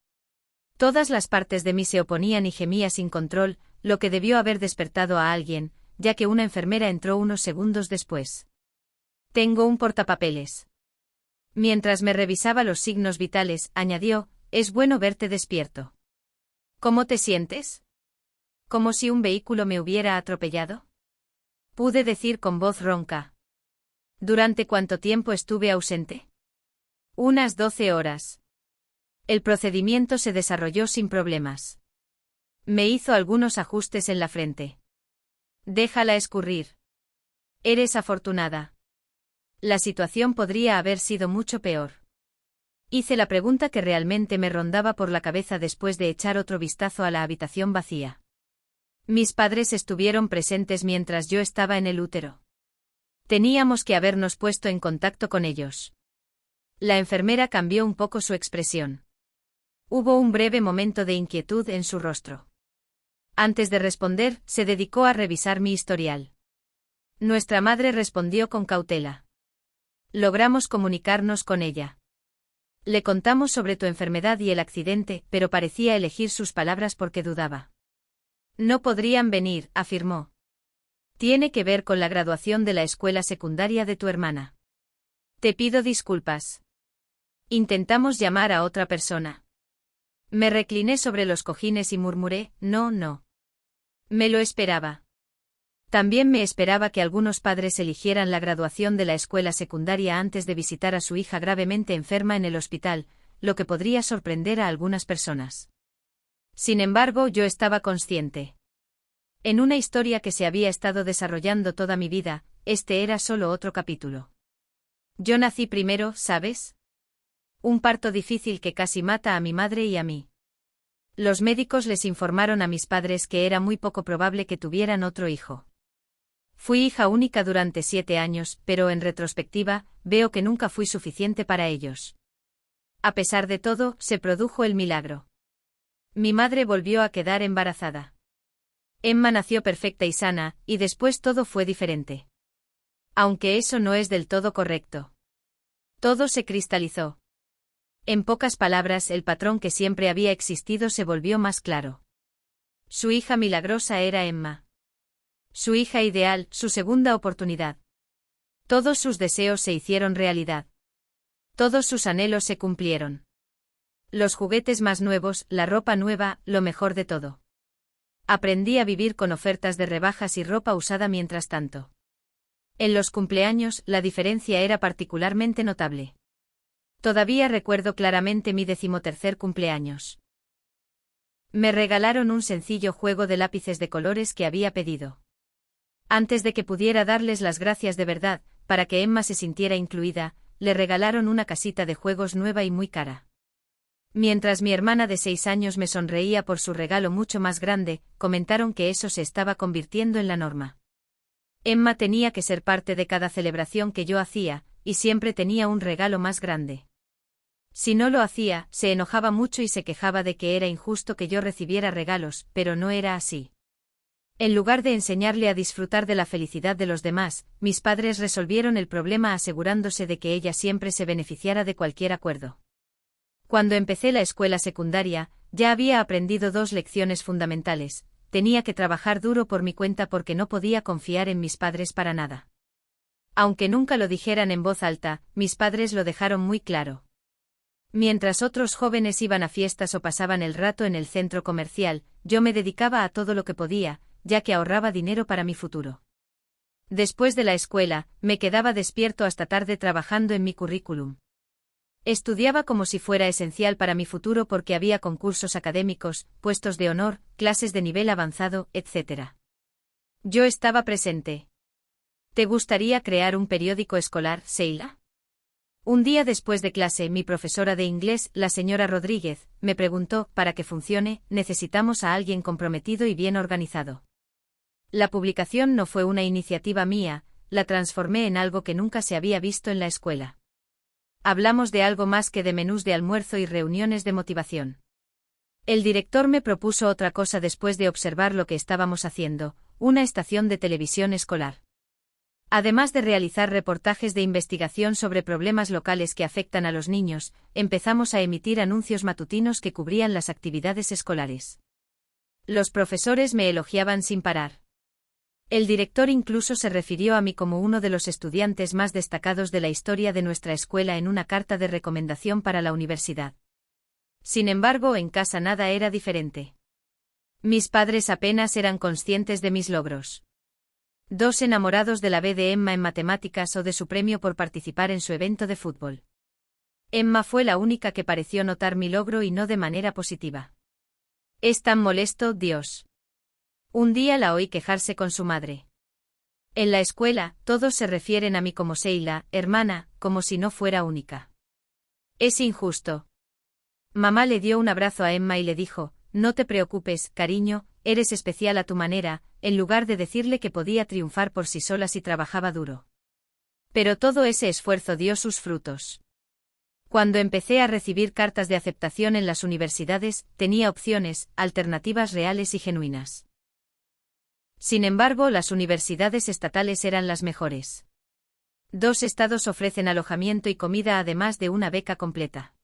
Todas las partes de mí se oponían y gemía sin control, lo que debió haber despertado a alguien, ya que una enfermera entró unos segundos después. Tengo un portapapeles. Mientras me revisaba los signos vitales, añadió, es bueno verte despierto. ¿Cómo te sientes? ¿Como si un vehículo me hubiera atropellado? Pude decir con voz ronca. ¿Durante cuánto tiempo estuve ausente? Unas 12 horas. El procedimiento se desarrolló sin problemas. Me hizo algunos ajustes en la frente. Déjala escurrir. Eres afortunada. La situación podría haber sido mucho peor. Hice la pregunta que realmente me rondaba por la cabeza después de echar otro vistazo a la habitación vacía. Mis padres estuvieron presentes mientras yo estaba en el útero. Teníamos que habernos puesto en contacto con ellos. La enfermera cambió un poco su expresión. Hubo un breve momento de inquietud en su rostro. Antes de responder, se dedicó a revisar mi historial. Nuestra madre respondió con cautela. Logramos comunicarnos con ella. Le contamos sobre tu enfermedad y el accidente, pero parecía elegir sus palabras porque dudaba. No podrían venir, afirmó. Tiene que ver con la graduación de la escuela secundaria de tu hermana. Te pido disculpas. Intentamos llamar a otra persona. Me recliné sobre los cojines y murmuré, no. Me lo esperaba. También me esperaba que algunos padres eligieran la graduación de la escuela secundaria antes de visitar a su hija gravemente enferma en el hospital, lo que podría sorprender a algunas personas. Sin embargo, yo estaba consciente. En una historia que se había estado desarrollando toda mi vida, este era solo otro capítulo. Yo nací primero, ¿sabes? Un parto difícil que casi mata a mi madre y a mí. Los médicos les informaron a mis padres que era muy poco probable que tuvieran otro hijo. Fui hija única durante 7 años, pero en retrospectiva, veo que nunca fui suficiente para ellos. A pesar de todo, se produjo el milagro. Mi madre volvió a quedar embarazada. Emma nació perfecta y sana, y después todo fue diferente. Aunque eso no es del todo correcto. Todo se cristalizó. En pocas palabras, el patrón que siempre había existido se volvió más claro. Su hija milagrosa era Emma. Su hija ideal, su segunda oportunidad. Todos sus deseos se hicieron realidad. Todos sus anhelos se cumplieron. Los juguetes más nuevos, la ropa nueva, lo mejor de todo. Aprendí a vivir con ofertas de rebajas y ropa usada mientras tanto. En los cumpleaños, la diferencia era particularmente notable. Todavía recuerdo claramente mi 13º cumpleaños. Me regalaron un sencillo juego de lápices de colores que había pedido. Antes de que pudiera darles las gracias de verdad, para que Emma se sintiera incluida, le regalaron una casita de juegos nueva y muy cara. Mientras mi hermana de 6 años me sonreía por su regalo mucho más grande, comentaron que eso se estaba convirtiendo en la norma. Emma tenía que ser parte de cada celebración que yo hacía, y siempre tenía un regalo más grande. Si no lo hacía, se enojaba mucho y se quejaba de que era injusto que yo recibiera regalos, pero no era así. En lugar de enseñarle a disfrutar de la felicidad de los demás, mis padres resolvieron el problema asegurándose de que ella siempre se beneficiara de cualquier acuerdo. Cuando empecé la escuela secundaria, ya había aprendido 2 lecciones fundamentales. Tenía que trabajar duro por mi cuenta porque no podía confiar en mis padres para nada. Aunque nunca lo dijeran en voz alta, mis padres lo dejaron muy claro. Mientras otros jóvenes iban a fiestas o pasaban el rato en el centro comercial, yo me dedicaba a todo lo que podía, ya que ahorraba dinero para mi futuro. Después de la escuela, me quedaba despierto hasta tarde trabajando en mi currículum. Estudiaba como si fuera esencial para mi futuro porque había concursos académicos, puestos de honor, clases de nivel avanzado, etc. Yo estaba presente. ¿Te gustaría crear un periódico escolar, Sheila? Un día después de clase, mi profesora de inglés, la señora Rodríguez, me preguntó, para que funcione, necesitamos a alguien comprometido y bien organizado. La publicación no fue una iniciativa mía, la transformé en algo que nunca se había visto en la escuela. Hablamos de algo más que de menús de almuerzo y reuniones de motivación. El director me propuso otra cosa después de observar lo que estábamos haciendo, una estación de televisión escolar. Además de realizar reportajes de investigación sobre problemas locales que afectan a los niños, empezamos a emitir anuncios matutinos que cubrían las actividades escolares. Los profesores me elogiaban sin parar. El director incluso se refirió a mí como uno de los estudiantes más destacados de la historia de nuestra escuela en una carta de recomendación para la universidad. Sin embargo, en casa nada era diferente. Mis padres apenas eran conscientes de mis logros. Dos enamorados de la B de Emma en matemáticas o de su premio por participar en su evento de fútbol. Emma fue la única que pareció notar mi logro y no de manera positiva. «Es tan molesto, Dios». Un día la oí quejarse con su madre. En la escuela, todos se refieren a mí como Sheila, hermana, como si no fuera única. Es injusto. Mamá le dio un abrazo a Emma y le dijo, no te preocupes, cariño, eres especial a tu manera, en lugar de decirle que podía triunfar por sí sola si trabajaba duro. Pero todo ese esfuerzo dio sus frutos. Cuando empecé a recibir cartas de aceptación en las universidades, tenía opciones, alternativas reales y genuinas. Sin embargo, las universidades estatales eran las mejores. 2 estados ofrecen alojamiento y comida además de una beca completa.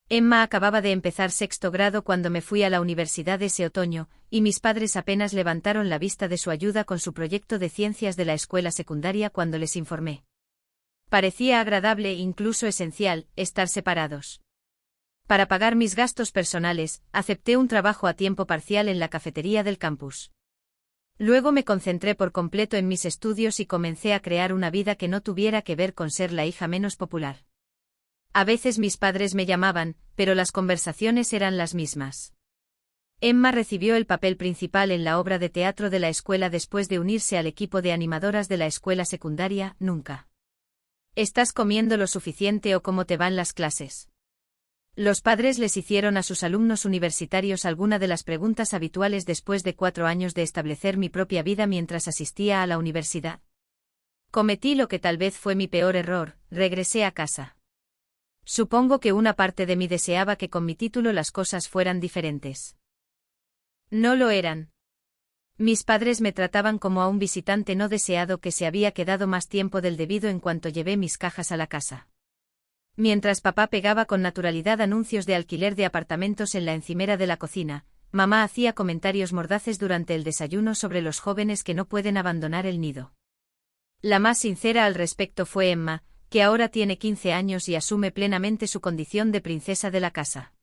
Emma acababa de empezar 6º grado cuando me fui a la universidad ese otoño, y mis padres apenas levantaron la vista de su ayuda con su proyecto de ciencias de la escuela secundaria cuando les informé. Parecía agradable, incluso esencial, estar separados. Para pagar mis gastos personales, acepté un trabajo a tiempo parcial en la cafetería del campus. Luego me concentré por completo en mis estudios y comencé a crear una vida que no tuviera que ver con ser la hija menos popular. A veces mis padres me llamaban, pero las conversaciones eran las mismas. Emma recibió el papel principal en la obra de teatro de la escuela después de unirse al equipo de animadoras de la escuela secundaria, nunca. ¿Estás comiendo lo suficiente o cómo te van las clases? Los padres les hicieron a sus alumnos universitarios alguna de las preguntas habituales después de 4 años de establecer mi propia vida mientras asistía a la universidad. Cometí lo que tal vez fue mi peor error, regresé a casa. Supongo que una parte de mí deseaba que con mi título las cosas fueran diferentes. No lo eran. Mis padres me trataban como a un visitante no deseado que se había quedado más tiempo del debido en cuanto llevé mis cajas a la casa. Mientras papá pegaba con naturalidad anuncios de alquiler de apartamentos en la encimera de la cocina, mamá hacía comentarios mordaces durante el desayuno sobre los jóvenes que no pueden abandonar el nido. La más sincera al respecto fue Emma, que ahora tiene 15 años y asume plenamente su condición de princesa de la casa.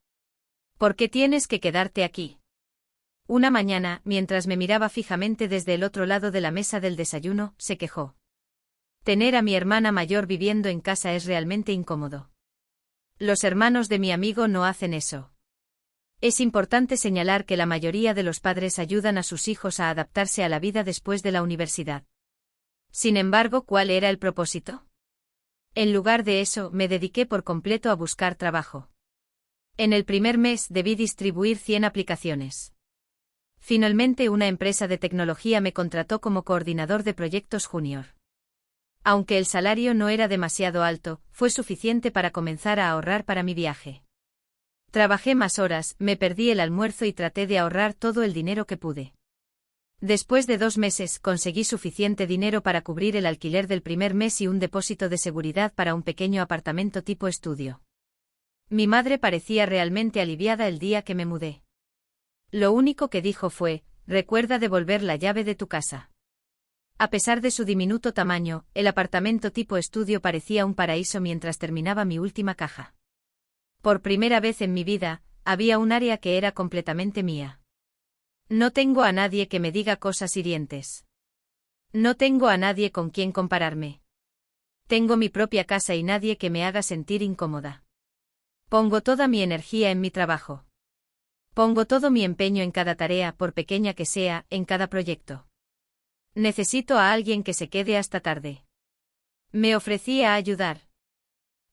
¿Por qué tienes que quedarte aquí? Una mañana, mientras me miraba fijamente desde el otro lado de la mesa del desayuno, se quejó. Tener a mi hermana mayor viviendo en casa es realmente incómodo. Los hermanos de mi amigo no hacen eso. Es importante señalar que la mayoría de los padres ayudan a sus hijos a adaptarse a la vida después de la universidad. Sin embargo, ¿cuál era el propósito? En lugar de eso, me dediqué por completo a buscar trabajo. En el primer mes debí distribuir 100 aplicaciones. Finalmente, una empresa de tecnología me contrató como coordinador de proyectos junior. Aunque el salario no era demasiado alto, fue suficiente para comenzar a ahorrar para mi viaje. Trabajé más horas, me perdí el almuerzo y traté de ahorrar todo el dinero que pude. Después de 2 meses, conseguí suficiente dinero para cubrir el alquiler del primer mes y un depósito de seguridad para un pequeño apartamento tipo estudio. Mi madre parecía realmente aliviada el día que me mudé. Lo único que dijo fue, recuerda devolver la llave de tu casa. A pesar de su diminuto tamaño, el apartamento tipo estudio parecía un paraíso mientras terminaba mi última caja. Por primera vez en mi vida, había un área que era completamente mía. No tengo a nadie que me diga cosas hirientes. No tengo a nadie con quien compararme. Tengo mi propia casa y nadie que me haga sentir incómoda. Pongo toda mi energía en mi trabajo. Pongo todo mi empeño en cada tarea, por pequeña que sea, en cada proyecto. Necesito a alguien que se quede hasta tarde. Me ofrecí a ayudar.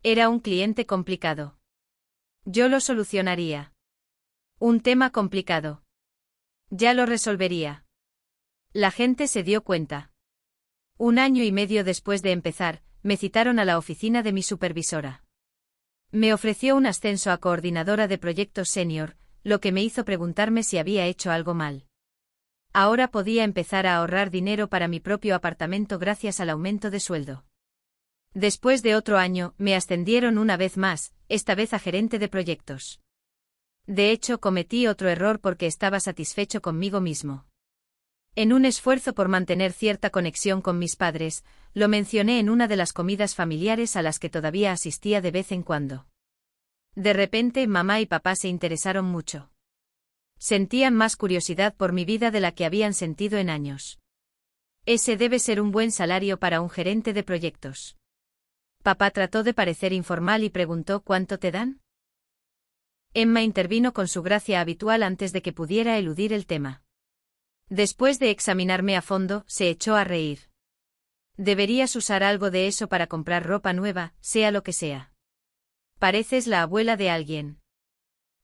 Era un cliente complicado. Yo lo solucionaría. Un tema complicado. Ya lo resolvería. La gente se dio cuenta. 1 año y medio después de empezar, me citaron a la oficina de mi supervisora. Me ofreció un ascenso a coordinadora de proyectos senior, lo que me hizo preguntarme si había hecho algo mal. Ahora podía empezar a ahorrar dinero para mi propio apartamento gracias al aumento de sueldo. Después de otro año, me ascendieron una vez más, esta vez a gerente de proyectos. De hecho, cometí otro error porque estaba satisfecho conmigo mismo. En un esfuerzo por mantener cierta conexión con mis padres, lo mencioné en una de las comidas familiares a las que todavía asistía de vez en cuando. De repente, mamá y papá se interesaron mucho. Sentían más curiosidad por mi vida de la que habían sentido en años. Ese debe ser un buen salario para un gerente de proyectos. Papá trató de parecer informal y preguntó ¿cuánto te dan? Emma intervino con su gracia habitual antes de que pudiera eludir el tema. Después de examinarme a fondo, se echó a reír. Deberías usar algo de eso para comprar ropa nueva, sea lo que sea. Pareces la abuela de alguien.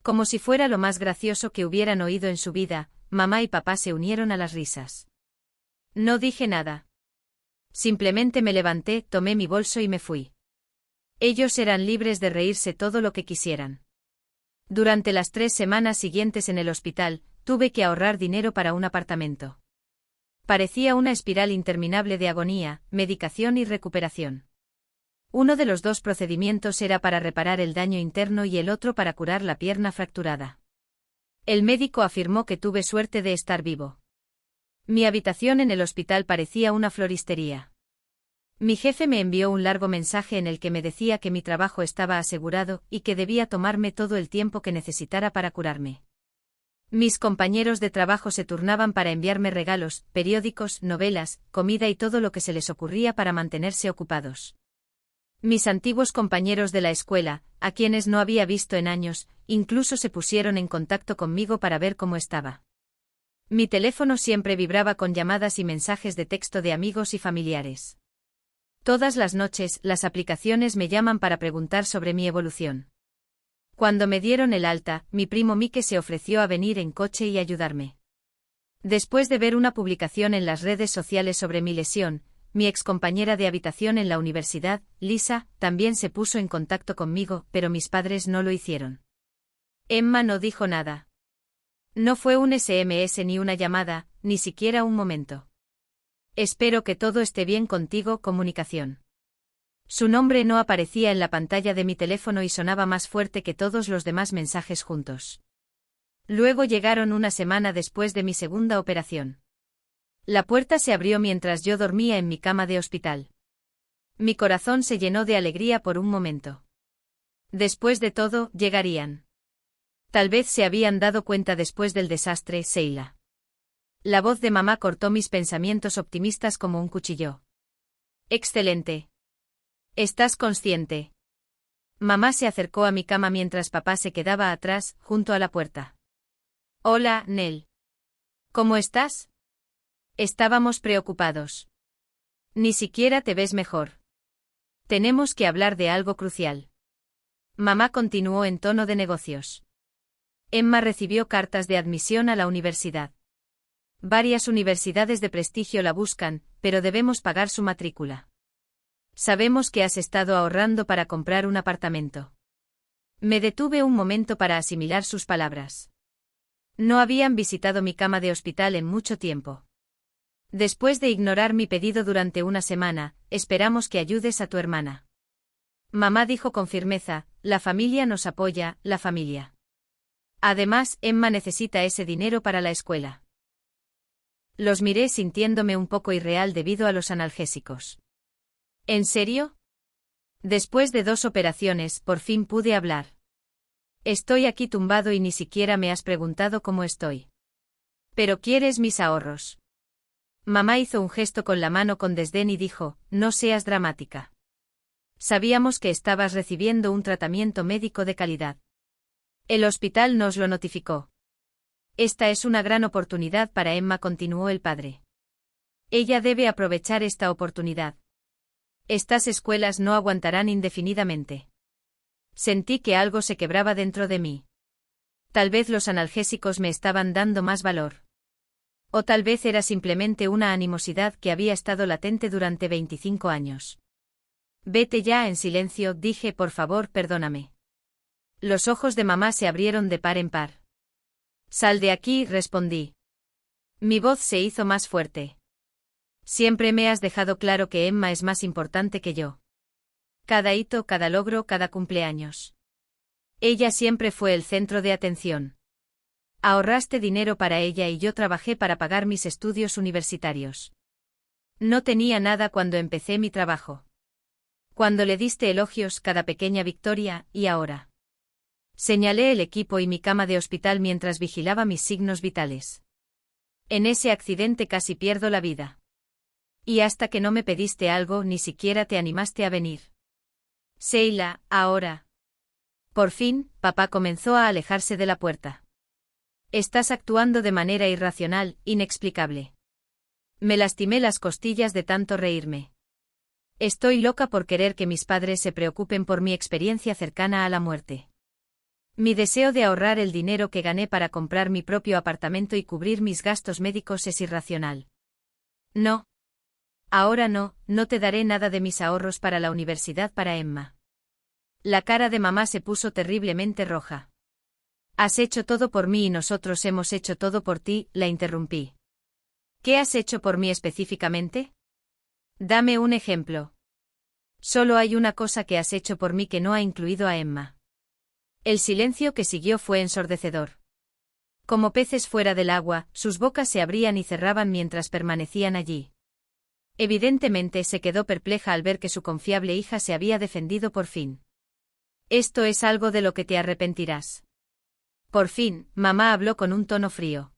Como si fuera lo más gracioso que hubieran oído en su vida, mamá y papá se unieron a las risas. No dije nada. Simplemente me levanté, tomé mi bolso y me fui. Ellos eran libres de reírse todo lo que quisieran. Durante las 3 semanas siguientes en el hospital, tuve que ahorrar dinero para un apartamento. Parecía una espiral interminable de agonía, medicación y recuperación. Uno de los 2 procedimientos era para reparar el daño interno y el otro para curar la pierna fracturada. El médico afirmó que tuve suerte de estar vivo. Mi habitación en el hospital parecía una floristería. Mi jefe me envió un largo mensaje en el que me decía que mi trabajo estaba asegurado y que debía tomarme todo el tiempo que necesitara para curarme. Mis compañeros de trabajo se turnaban para enviarme regalos, periódicos, novelas, comida y todo lo que se les ocurría para mantenerse ocupados. Mis antiguos compañeros de la escuela, a quienes no había visto en años, incluso se pusieron en contacto conmigo para ver cómo estaba. Mi teléfono siempre vibraba con llamadas y mensajes de texto de amigos y familiares. Todas las noches, las aplicaciones me llaman para preguntar sobre mi evolución. Cuando me dieron el alta, mi primo Mike se ofreció a venir en coche y ayudarme. Después de ver una publicación en las redes sociales sobre mi lesión, mi excompañera de habitación en la universidad, Lisa, también se puso en contacto conmigo, pero mis padres no lo hicieron. Emma no dijo nada. No fue un SMS ni una llamada, ni siquiera un momento. Espero que todo esté bien contigo, comunicación. Su nombre no aparecía en la pantalla de mi teléfono y sonaba más fuerte que todos los demás mensajes juntos. Luego llegaron una semana después de mi segunda operación. La puerta se abrió mientras yo dormía en mi cama de hospital. Mi corazón se llenó de alegría por un momento. Después de todo, llegarían. Tal vez se habían dado cuenta después del desastre, Sheila. La voz de mamá cortó mis pensamientos optimistas como un cuchillo. Excelente. ¿Estás consciente? Mamá se acercó a mi cama mientras papá se quedaba atrás, junto a la puerta. Hola, Nell. ¿Cómo estás? Estábamos preocupados. Ni siquiera te ves mejor. Tenemos que hablar de algo crucial. Mamá continuó en tono de negocios. Emma recibió cartas de admisión a la universidad. Varias universidades de prestigio la buscan, pero debemos pagar su matrícula. Sabemos que has estado ahorrando para comprar un apartamento. Me detuve un momento para asimilar sus palabras. No habían visitado mi cama de hospital en mucho tiempo. Después de ignorar mi pedido durante una semana, esperamos que ayudes a tu hermana. Mamá dijo con firmeza, la familia nos apoya, la familia. Además, Emma necesita ese dinero para la escuela. Los miré sintiéndome un poco irreal debido a los analgésicos. ¿En serio? Después de 2 operaciones, por fin pude hablar. Estoy aquí tumbado y ni siquiera me has preguntado cómo estoy. Pero quieres mis ahorros. Mamá hizo un gesto con la mano con desdén y dijo, no seas dramática. Sabíamos que estabas recibiendo un tratamiento médico de calidad. El hospital nos lo notificó. Esta es una gran oportunidad para Emma, continuó el padre. Ella debe aprovechar esta oportunidad. Estas escuelas no aguantarán indefinidamente. Sentí que algo se quebraba dentro de mí. Tal vez los analgésicos me estaban dando más valor. O tal vez era simplemente una animosidad que había estado latente durante 25 años. Vete ya en silencio, dije, por favor, perdóname. Los ojos de mamá se abrieron de par en par. Sal de aquí, respondí. Mi voz se hizo más fuerte. Siempre me has dejado claro que Emma es más importante que yo. Cada hito, cada logro, cada cumpleaños. Ella siempre fue el centro de atención. Ahorraste dinero para ella y yo trabajé para pagar mis estudios universitarios. No tenía nada cuando empecé mi trabajo. Cuando le diste elogios, cada pequeña victoria, y ahora. Señalé el equipo y mi cama de hospital mientras vigilaba mis signos vitales. En ese accidente casi pierdo la vida. Y hasta que no me pediste algo, ni siquiera te animaste a venir. Sheila, ahora. Por fin, papá comenzó a alejarse de la puerta. Estás actuando de manera irracional, inexplicable. Me lastimé las costillas de tanto reírme. Estoy loca por querer que mis padres se preocupen por mi experiencia cercana a la muerte. Mi deseo de ahorrar el dinero que gané para comprar mi propio apartamento y cubrir mis gastos médicos es irracional. No. Ahora no, no te daré nada de mis ahorros para la universidad para Emma. La cara de mamá se puso terriblemente roja. Has hecho todo por mí y nosotros hemos hecho todo por ti, la interrumpí. ¿Qué has hecho por mí específicamente? Dame un ejemplo. Solo hay una cosa que has hecho por mí que no ha incluido a Emma. El silencio que siguió fue ensordecedor. Como peces fuera del agua, sus bocas se abrían y cerraban mientras permanecían allí. Evidentemente se quedó perpleja al ver que su confiable hija se había defendido por fin. Esto es algo de lo que te arrepentirás. Por fin, mamá habló con un tono frío.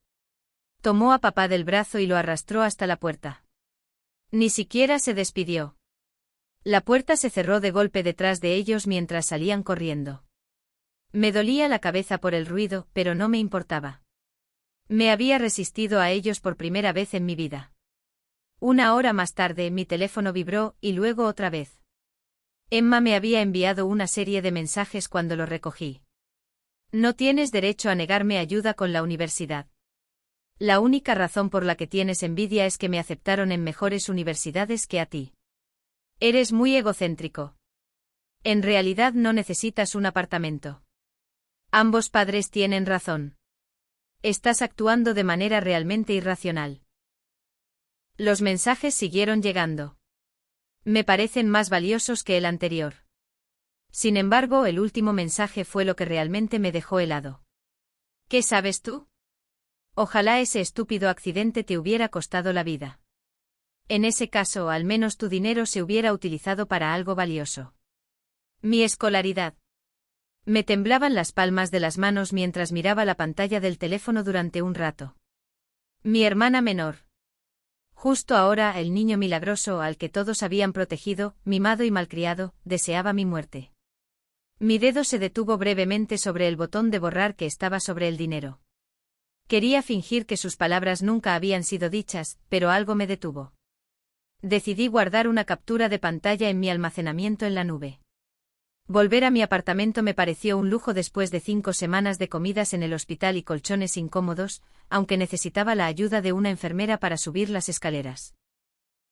Tomó a papá del brazo y lo arrastró hasta la puerta. Ni siquiera se despidió. La puerta se cerró de golpe detrás de ellos mientras salían corriendo. Me dolía la cabeza por el ruido, pero no me importaba. Me había resistido a ellos por primera vez en mi vida. Una hora más tarde mi teléfono vibró y luego otra vez. Emma me había enviado una serie de mensajes cuando lo recogí. No tienes derecho a negarme ayuda con la universidad. La única razón por la que tienes envidia es que me aceptaron en mejores universidades que a ti. Eres muy egocéntrico. En realidad no necesitas un apartamento. Ambos padres tienen razón. Estás actuando de manera realmente irracional. Los mensajes siguieron llegando. Me parecen más valiosos que el anterior. Sin embargo, el último mensaje fue lo que realmente me dejó helado. ¿Qué sabes tú? Ojalá ese estúpido accidente te hubiera costado la vida. En ese caso, al menos tu dinero se hubiera utilizado para algo valioso. Mi escolaridad. Me temblaban las palmas de las manos mientras miraba la pantalla del teléfono durante un rato. Mi hermana menor. Justo ahora el niño milagroso al que todos habían protegido, mimado y malcriado, deseaba mi muerte. Mi dedo se detuvo brevemente sobre el botón de borrar que estaba sobre el dinero. Quería fingir que sus palabras nunca habían sido dichas, pero algo me detuvo. Decidí guardar una captura de pantalla en mi almacenamiento en la nube. Volver a mi apartamento me pareció un lujo después de 5 semanas de comidas en el hospital y colchones incómodos, aunque necesitaba la ayuda de una enfermera para subir las escaleras.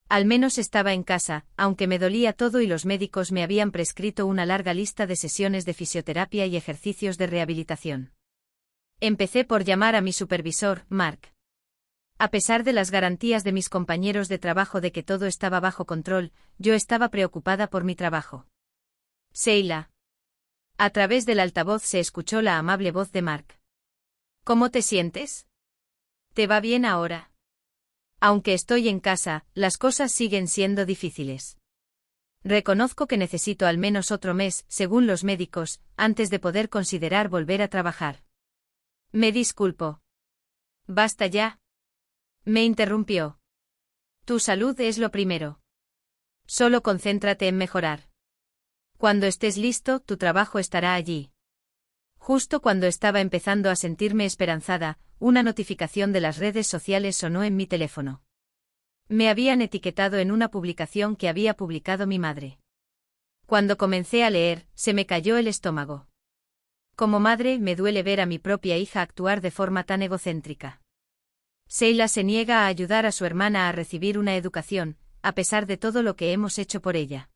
Al menos estaba en casa, aunque me dolía todo y los médicos me habían prescrito una larga lista de sesiones de fisioterapia y ejercicios de rehabilitación. Empecé por llamar a mi supervisor, Mark. A pesar de las garantías de mis compañeros de trabajo de que todo estaba bajo control, yo estaba preocupada por mi trabajo. Sheila. A través del altavoz se escuchó la amable voz de Mark. ¿Cómo te sientes? ¿Te va bien ahora? Aunque estoy en casa, las cosas siguen siendo difíciles. Reconozco que necesito al menos otro mes, según los médicos, antes de poder considerar volver a trabajar. Me disculpo. Basta ya. Me interrumpió. Tu salud es lo primero. Solo concéntrate en mejorar. Cuando estés listo, tu trabajo estará allí. Justo cuando estaba empezando a sentirme esperanzada, una notificación de las redes sociales sonó en mi teléfono. Me habían etiquetado en una publicación que había publicado mi madre. Cuando comencé a leer, se me cayó el estómago. Como madre, me duele ver a mi propia hija actuar de forma tan egocéntrica. Sheila se niega a ayudar a su hermana a recibir una educación, a pesar de todo lo que hemos hecho por ella.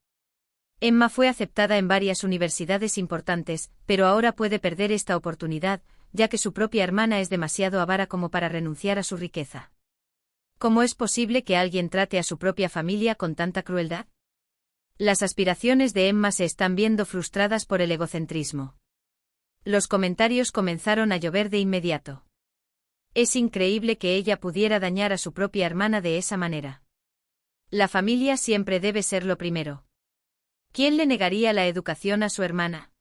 Emma fue aceptada en varias universidades importantes, pero ahora puede perder esta oportunidad, ya que su propia hermana es demasiado avara como para renunciar a su riqueza. ¿Cómo es posible que alguien trate a su propia familia con tanta crueldad? Las aspiraciones de Emma se están viendo frustradas por el egocentrismo. Los comentarios comenzaron a llover de inmediato. Es increíble que ella pudiera dañar a su propia hermana de esa manera. La familia siempre debe ser lo primero. ¿Quién le negaría la educación a su hermana?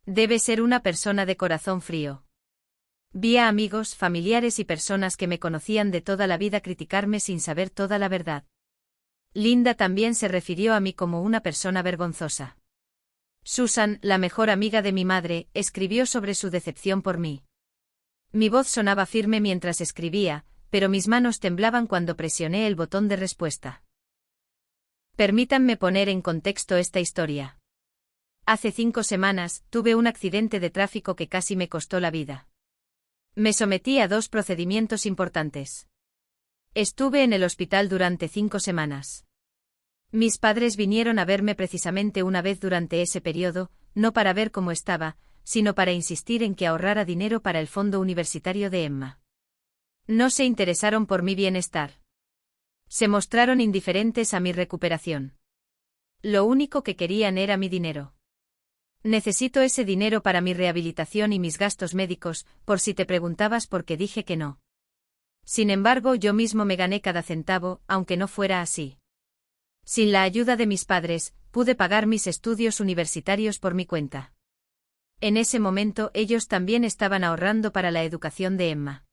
Debe ser una persona de corazón frío. Vi a amigos, familiares y personas que me conocían de toda la vida criticarme sin saber toda la verdad. Linda también se refirió a mí como una persona vergonzosa. Susan, la mejor amiga de mi madre, escribió sobre su decepción por mí. Mi voz sonaba firme mientras escribía, pero mis manos temblaban cuando presioné el botón de respuesta. Permítanme poner en contexto esta historia. Hace 5 semanas, tuve un accidente de tráfico que casi me costó la vida. Me sometí a 2 procedimientos importantes. Estuve en el hospital durante 5 semanas. Mis padres vinieron a verme precisamente una vez durante ese periodo, no para ver cómo estaba, sino para insistir en que ahorrara dinero para el fondo universitario de Emma. No se interesaron por mi bienestar. Se mostraron indiferentes a mi recuperación. Lo único que querían era mi dinero. Necesito ese dinero para mi rehabilitación y mis gastos médicos, por si te preguntabas por qué dije que no. Sin embargo, yo mismo me gané cada centavo, aunque no fuera así. Sin la ayuda de mis padres, pude pagar mis estudios universitarios por mi cuenta. En ese momento ellos también estaban ahorrando para la educación de Emma.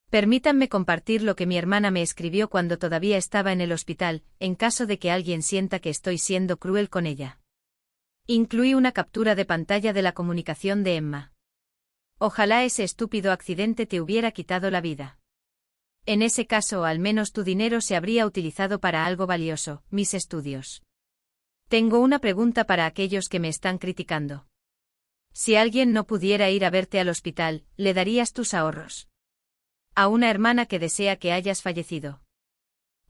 Permítanme compartir lo que mi hermana me escribió cuando todavía estaba en el hospital, en caso de que alguien sienta que estoy siendo cruel con ella. Incluí una captura de pantalla de la comunicación de Emma. Ojalá ese estúpido accidente te hubiera quitado la vida. En ese caso, al menos tu dinero se habría utilizado para algo valioso, mis estudios. Tengo una pregunta para aquellos que me están criticando. Si alguien no pudiera ir a verte al hospital, ¿le darías tus ahorros? A una hermana que desea que hayas fallecido.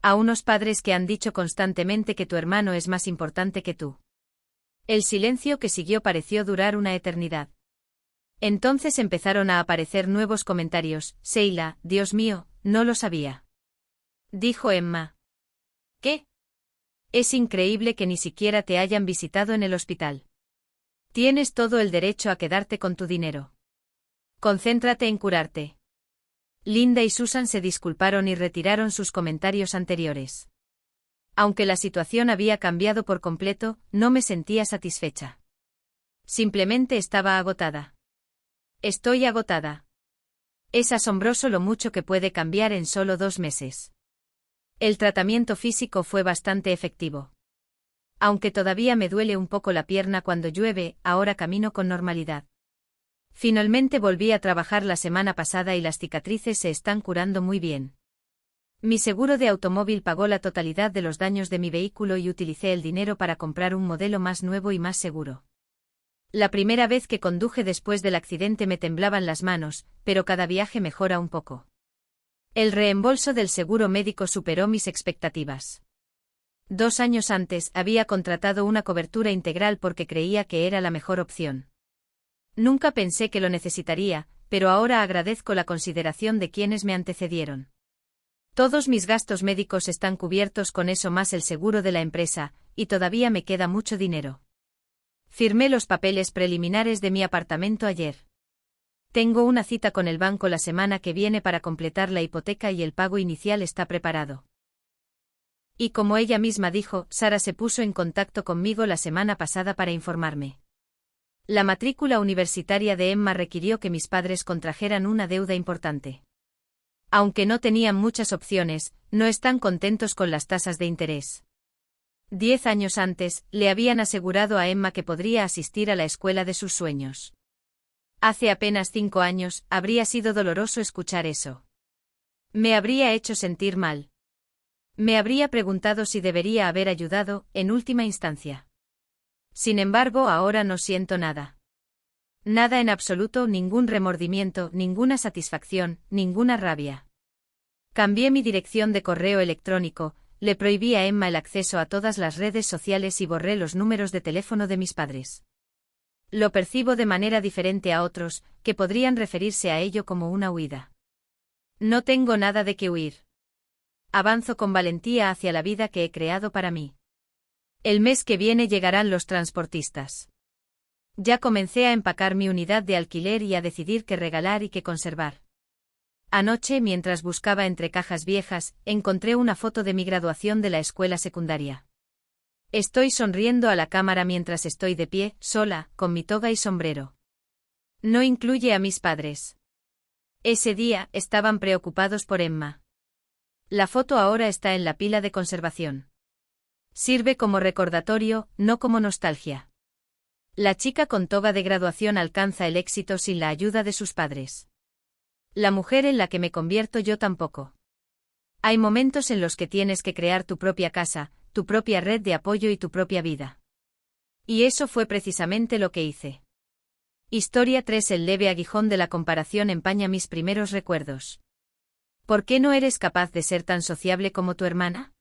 A unos padres que han dicho constantemente que tu hermano es más importante que tú. El silencio que siguió pareció durar una eternidad. Entonces empezaron a aparecer nuevos comentarios. Sheila, Dios mío, no lo sabía. Dijo Emma. ¿Qué? Es increíble que ni siquiera te hayan visitado en el hospital. Tienes todo el derecho a quedarte con tu dinero. Concéntrate en curarte. Linda y Susan se disculparon y retiraron sus comentarios anteriores. Aunque la situación había cambiado por completo, no me sentía satisfecha. Simplemente estaba agotada. Estoy agotada. Es asombroso lo mucho que puede cambiar en solo 2 meses. El tratamiento físico fue bastante efectivo. Aunque todavía me duele un poco la pierna cuando llueve, ahora camino con normalidad. Finalmente volví a trabajar la semana pasada y las cicatrices se están curando muy bien. Mi seguro de automóvil pagó la totalidad de los daños de mi vehículo y utilicé el dinero para comprar un modelo más nuevo y más seguro. La primera vez que conduje después del accidente me temblaban las manos, pero cada viaje mejora un poco. El reembolso del seguro médico superó mis expectativas. 2 años antes había contratado una cobertura integral porque creía que era la mejor opción. Nunca pensé que lo necesitaría, pero ahora agradezco la consideración de quienes me antecedieron. Todos mis gastos médicos están cubiertos con eso más el seguro de la empresa, y todavía me queda mucho dinero. Firmé los papeles preliminares de mi apartamento ayer. Tengo una cita con el banco la semana que viene para completar la hipoteca y el pago inicial está preparado. Y como ella misma dijo, Sara se puso en contacto conmigo la semana pasada para informarme. La matrícula universitaria de Emma requirió que mis padres contrajeran una deuda importante. Aunque no tenían muchas opciones, no están contentos con las tasas de interés. 10 años antes, le habían asegurado a Emma que podría asistir a la escuela de sus sueños. Hace apenas 5 años, habría sido doloroso escuchar eso. Me habría hecho sentir mal. Me habría preguntado si debería haber ayudado, en última instancia. Sin embargo, ahora no siento nada. Nada en absoluto, ningún remordimiento, ninguna satisfacción, ninguna rabia. Cambié mi dirección de correo electrónico, le prohibí a Emma el acceso a todas las redes sociales y borré los números de teléfono de mis padres. Lo percibo de manera diferente a otros, que podrían referirse a ello como una huida. No tengo nada de qué huir. Avanzo con valentía hacia la vida que he creado para mí. El mes que viene llegarán los transportistas. Ya comencé a empacar mi unidad de alquiler y a decidir qué regalar y qué conservar. Anoche, mientras buscaba entre cajas viejas, encontré una foto de mi graduación de la escuela secundaria. Estoy sonriendo a la cámara mientras estoy de pie, sola, con mi toga y sombrero. No incluye a mis padres. Ese día, estaban preocupados por Emma. La foto ahora está en la pila de conservación. Sirve como recordatorio, no como nostalgia. La chica con toga de graduación alcanza el éxito sin la ayuda de sus padres. La mujer en la que me convierto yo tampoco. Hay momentos en los que tienes que crear tu propia casa, tu propia red de apoyo y tu propia vida. Y eso fue precisamente lo que hice. Historia 3. El leve aguijón de la comparación empaña mis primeros recuerdos. ¿Por qué no eres capaz de ser tan sociable como tu hermana?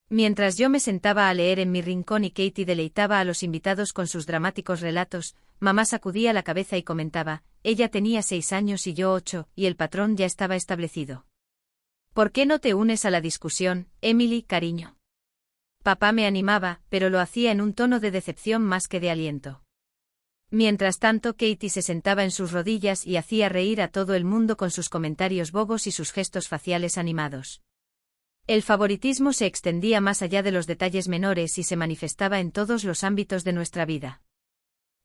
Mientras yo me sentaba a leer en mi rincón y Katie deleitaba a los invitados con sus dramáticos relatos, mamá sacudía la cabeza y comentaba, ella tenía 6 años y yo 8, y el patrón ya estaba establecido. ¿Por qué no te unes a la discusión, Emily, cariño? Papá me animaba, pero lo hacía en un tono de decepción más que de aliento. Mientras tanto, Katie se sentaba en sus rodillas y hacía reír a todo el mundo con sus comentarios bobos y sus gestos faciales animados. El favoritismo se extendía más allá de los detalles menores y se manifestaba en todos los ámbitos de nuestra vida.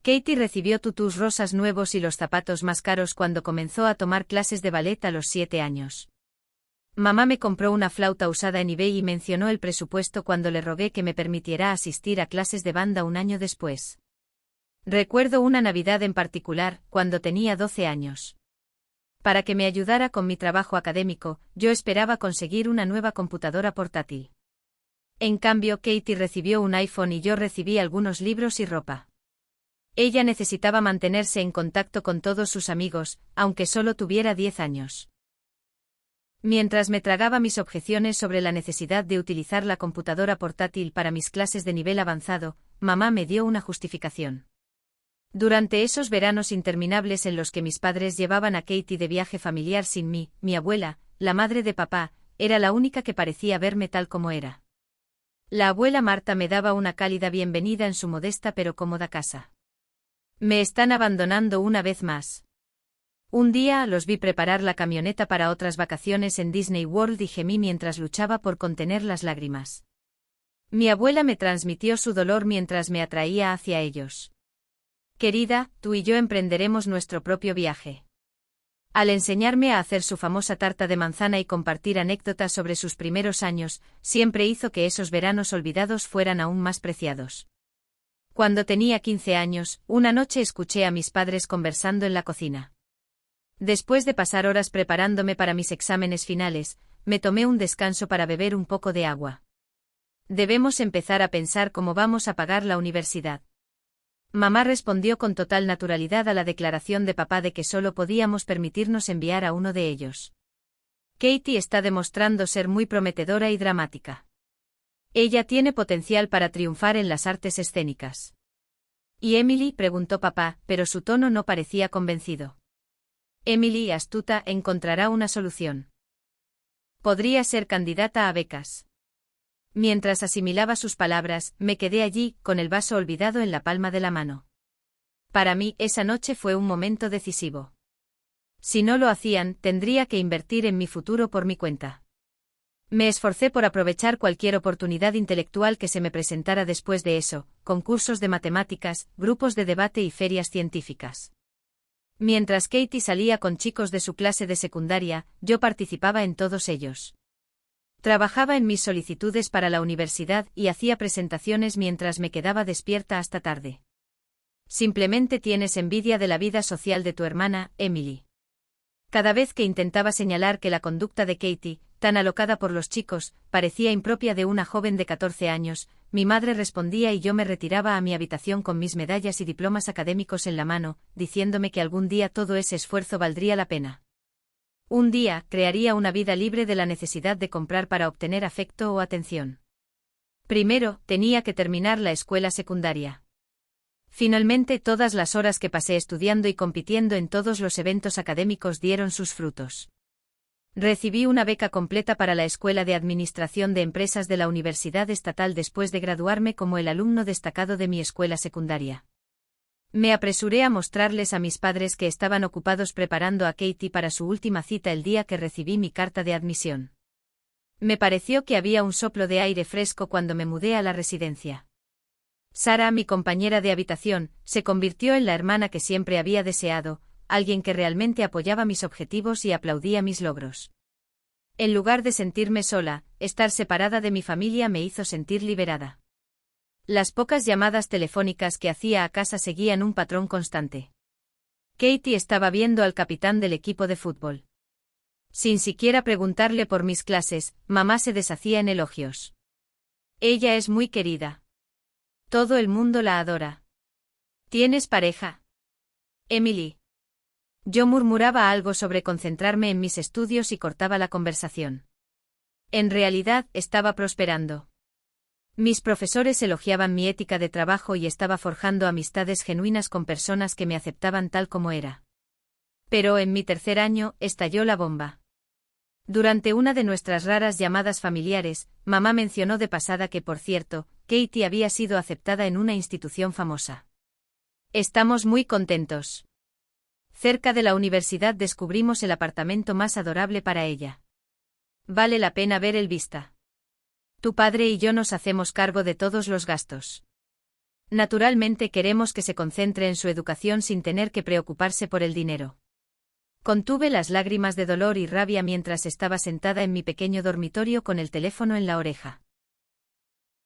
Katie recibió tutús rosas nuevos y los zapatos más caros cuando comenzó a tomar clases de ballet a los 7 años. Mamá me compró una flauta usada en eBay y mencionó el presupuesto cuando le rogué que me permitiera asistir a clases de banda un año después. Recuerdo una Navidad en particular, cuando tenía 12 años. Para que me ayudara con mi trabajo académico, yo esperaba conseguir una nueva computadora portátil. En cambio, Katie recibió un iPhone y yo recibí algunos libros y ropa. Ella necesitaba mantenerse en contacto con todos sus amigos, aunque solo tuviera 10 años. Mientras me tragaba mis objeciones sobre la necesidad de utilizar la computadora portátil para mis clases de nivel avanzado, mamá me dio una justificación. Durante esos veranos interminables en los que mis padres llevaban a Katie de viaje familiar sin mí, mi abuela, la madre de papá, era la única que parecía verme tal como era. La abuela Marta me daba una cálida bienvenida en su modesta pero cómoda casa. Me están abandonando una vez más. Un día los vi preparar la camioneta para otras vacaciones en Disney World y gemí mientras luchaba por contener las lágrimas. Mi abuela me transmitió su dolor mientras me atraía hacia ellos. Querida, tú y yo emprenderemos nuestro propio viaje. Al enseñarme a hacer su famosa tarta de manzana y compartir anécdotas sobre sus primeros años, siempre hizo que esos veranos olvidados fueran aún más preciados. Cuando tenía 15 años, una noche escuché a mis padres conversando en la cocina. Después de pasar horas preparándome para mis exámenes finales, me tomé un descanso para beber un poco de agua. Debemos empezar a pensar cómo vamos a pagar la universidad. Mamá respondió con total naturalidad a la declaración de papá de que solo podíamos permitirnos enviar a uno de ellos. Katie está demostrando ser muy prometedora y dramática. Ella tiene potencial para triunfar en las artes escénicas. ¿Y Emily?, preguntó papá, pero su tono no parecía convencido. Emily, astuta, encontrará una solución. Podría ser candidata a becas. Mientras asimilaba sus palabras, me quedé allí, con el vaso olvidado en la palma de la mano. Para mí, esa noche fue un momento decisivo. Si no lo hacían, tendría que invertir en mi futuro por mi cuenta. Me esforcé por aprovechar cualquier oportunidad intelectual que se me presentara después de eso, concursos de matemáticas, grupos de debate y ferias científicas. Mientras Katie salía con chicos de su clase de secundaria, yo participaba en todos ellos. Trabajaba en mis solicitudes para la universidad y hacía presentaciones mientras me quedaba despierta hasta tarde. Simplemente tienes envidia de la vida social de tu hermana, Emily. Cada vez que intentaba señalar que la conducta de Katie, tan alocada por los chicos, parecía impropia de una joven de 14 años, mi madre respondía y yo me retiraba a mi habitación con mis medallas y diplomas académicos en la mano, diciéndome que algún día todo ese esfuerzo valdría la pena. Un día, crearía una vida libre de la necesidad de comprar para obtener afecto o atención. Primero, tenía que terminar la escuela secundaria. Finalmente, todas las horas que pasé estudiando y compitiendo en todos los eventos académicos dieron sus frutos. Recibí una beca completa para la Escuela de Administración de Empresas de la Universidad Estatal después de graduarme como el alumno destacado de mi escuela secundaria. Me apresuré a mostrarles a mis padres que estaban ocupados preparando a Katie para su última cita el día que recibí mi carta de admisión. Me pareció que había un soplo de aire fresco cuando me mudé a la residencia. Sara, mi compañera de habitación, se convirtió en la hermana que siempre había deseado, alguien que realmente apoyaba mis objetivos y aplaudía mis logros. En lugar de sentirme sola, estar separada de mi familia me hizo sentir liberada. Las pocas llamadas telefónicas que hacía a casa seguían un patrón constante. Katie estaba viendo al capitán del equipo de fútbol. Sin siquiera preguntarle por mis clases, mamá se deshacía en elogios. Ella es muy querida. Todo el mundo la adora. ¿Tienes pareja? Emily. Yo murmuraba algo sobre concentrarme en mis estudios y cortaba la conversación. En realidad, estaba prosperando. Mis profesores elogiaban mi ética de trabajo y estaba forjando amistades genuinas con personas que me aceptaban tal como era. Pero en mi tercer año, estalló la bomba. Durante una de nuestras raras llamadas familiares, mamá mencionó de pasada que, por cierto, Katie había sido aceptada en una institución famosa. Estamos muy contentos. Cerca de la universidad descubrimos el apartamento más adorable para ella. Vale la pena ver el vista. Tu padre y yo nos hacemos cargo de todos los gastos. Naturalmente queremos que se concentre en su educación sin tener que preocuparse por el dinero. Contuve las lágrimas de dolor y rabia mientras estaba sentada en mi pequeño dormitorio con el teléfono en la oreja.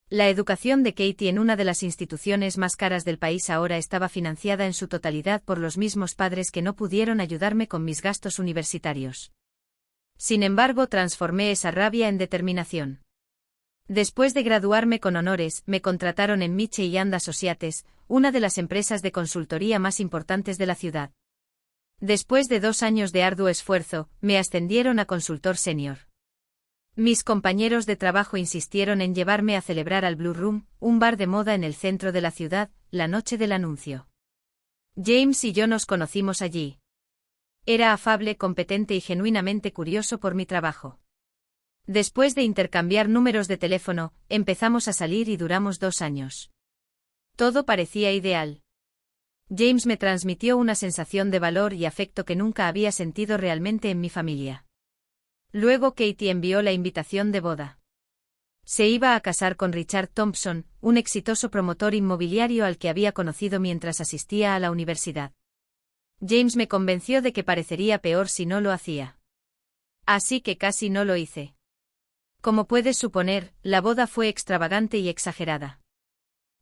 La educación de Katie en una de las instituciones más caras del país ahora estaba financiada en su totalidad por los mismos padres que no pudieron ayudarme con mis gastos universitarios. Sin embargo, transformé esa rabia en determinación. Después de graduarme con honores, me contrataron en Miche & Associates, una de las empresas de consultoría más importantes de la ciudad. Después de 2 años de arduo esfuerzo, me ascendieron a consultor senior. Mis compañeros de trabajo insistieron en llevarme a celebrar al Blue Room, un bar de moda en el centro de la ciudad, la noche del anuncio. James y yo nos conocimos allí. Era afable, competente y genuinamente curioso por mi trabajo. Después de intercambiar números de teléfono, empezamos a salir y duramos 2 años. Todo parecía ideal. James me transmitió una sensación de valor y afecto que nunca había sentido realmente en mi familia. Luego Katie envió la invitación de boda. Se iba a casar con Richard Thompson, un exitoso promotor inmobiliario al que había conocido mientras asistía a la universidad. James me convenció de que parecería peor si no lo hacía. Así que casi no lo hice. Como puedes suponer, la boda fue extravagante y exagerada.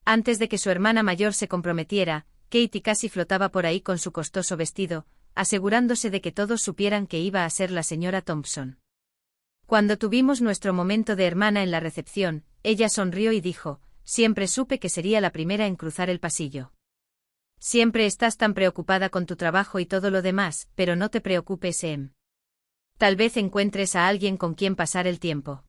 Antes de que su hermana mayor se comprometiera, Katie casi flotaba por ahí con su costoso vestido, asegurándose de que todos supieran que iba a ser la señora Thompson. Cuando tuvimos nuestro momento de hermana en la recepción, ella sonrió y dijo: «Siempre supe que sería la primera en cruzar el pasillo. Siempre estás tan preocupada con tu trabajo y todo lo demás, pero no te preocupes, Em. Tal vez encuentres a alguien con quien pasar el tiempo».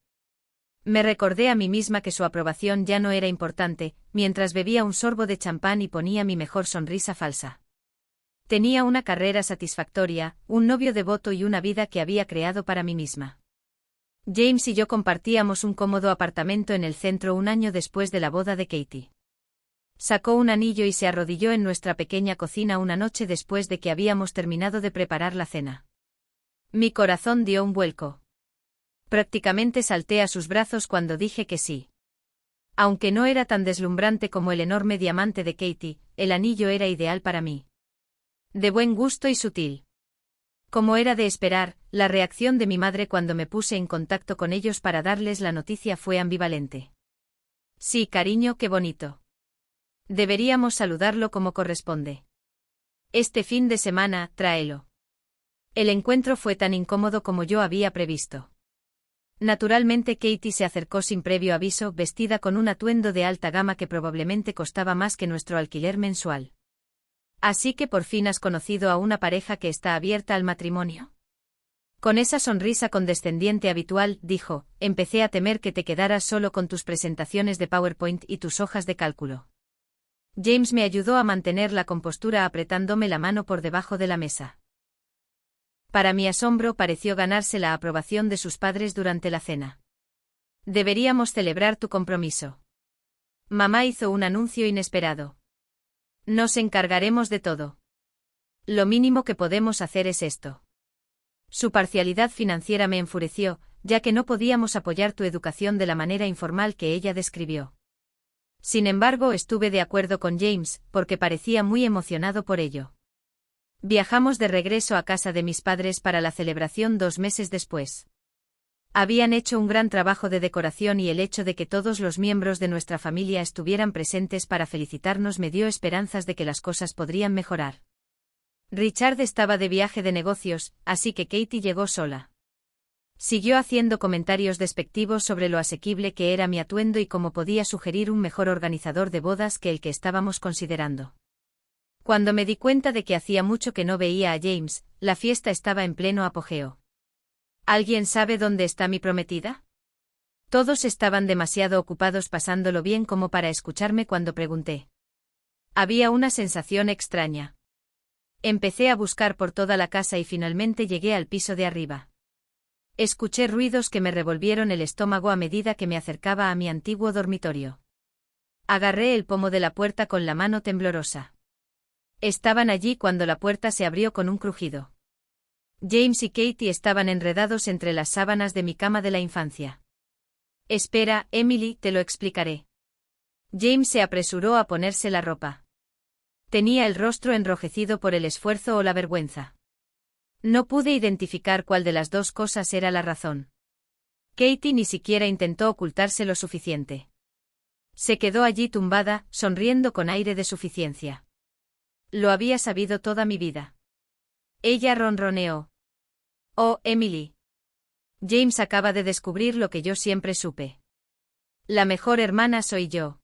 Me recordé a mí misma que su aprobación ya no era importante, mientras bebía un sorbo de champán y ponía mi mejor sonrisa falsa. Tenía una carrera satisfactoria, un novio devoto y una vida que había creado para mí misma. James y yo compartíamos un cómodo apartamento en el centro un año después de la boda de Katie. Sacó un anillo y se arrodilló en nuestra pequeña cocina una noche después de que habíamos terminado de preparar la cena. Mi corazón dio un vuelco. Prácticamente salté a sus brazos cuando dije que sí. Aunque no era tan deslumbrante como el enorme diamante de Katie, el anillo era ideal para mí. De buen gusto y sutil. Como era de esperar, la reacción de mi madre cuando me puse en contacto con ellos para darles la noticia fue ambivalente. Sí, cariño, qué bonito. Deberíamos saludarlo como corresponde. Este fin de semana, tráelo. El encuentro fue tan incómodo como yo había previsto. Naturalmente Katie se acercó sin previo aviso, vestida con un atuendo de alta gama que probablemente costaba más que nuestro alquiler mensual. Así que por fin has conocido a una pareja que está abierta al matrimonio. Con esa sonrisa condescendiente habitual, dijo, empecé a temer que te quedaras solo con tus presentaciones de PowerPoint y tus hojas de cálculo. James me ayudó a mantener la compostura apretándome la mano por debajo de la mesa. Para mi asombro pareció ganarse la aprobación de sus padres durante la cena. Deberíamos celebrar tu compromiso. Mamá hizo un anuncio inesperado. Nos encargaremos de todo. Lo mínimo que podemos hacer es esto. Su parcialidad financiera me enfureció, ya que no podíamos apoyar tu educación de la manera informal que ella describió. Sin embargo, estuve de acuerdo con James, porque parecía muy emocionado por ello. Viajamos de regreso a casa de mis padres para la celebración 2 meses después. Habían hecho un gran trabajo de decoración y el hecho de que todos los miembros de nuestra familia estuvieran presentes para felicitarnos me dio esperanzas de que las cosas podrían mejorar. Richard estaba de viaje de negocios, así que Katie llegó sola. Siguió haciendo comentarios despectivos sobre lo asequible que era mi atuendo y cómo podía sugerir un mejor organizador de bodas que el que estábamos considerando. Cuando me di cuenta de que hacía mucho que no veía a James, la fiesta estaba en pleno apogeo. ¿Alguien sabe dónde está mi prometida? Todos estaban demasiado ocupados pasándolo bien como para escucharme cuando pregunté. Había una sensación extraña. Empecé a buscar por toda la casa y finalmente llegué al piso de arriba. Escuché ruidos que me revolvieron el estómago a medida que me acercaba a mi antiguo dormitorio. Agarré el pomo de la puerta con la mano temblorosa. Estaban allí cuando la puerta se abrió con un crujido. James y Katie estaban enredados entre las sábanas de mi cama de la infancia. Espera, Emily, te lo explicaré. James se apresuró a ponerse la ropa. Tenía el rostro enrojecido por el esfuerzo o la vergüenza. No pude identificar cuál de las dos cosas era la razón. Katie ni siquiera intentó ocultarse lo suficiente. Se quedó allí tumbada, sonriendo con aire de suficiencia. Lo había sabido toda mi vida. Ella ronroneó. Oh, Emily. James acaba de descubrir lo que yo siempre supe. La mejor hermana soy yo.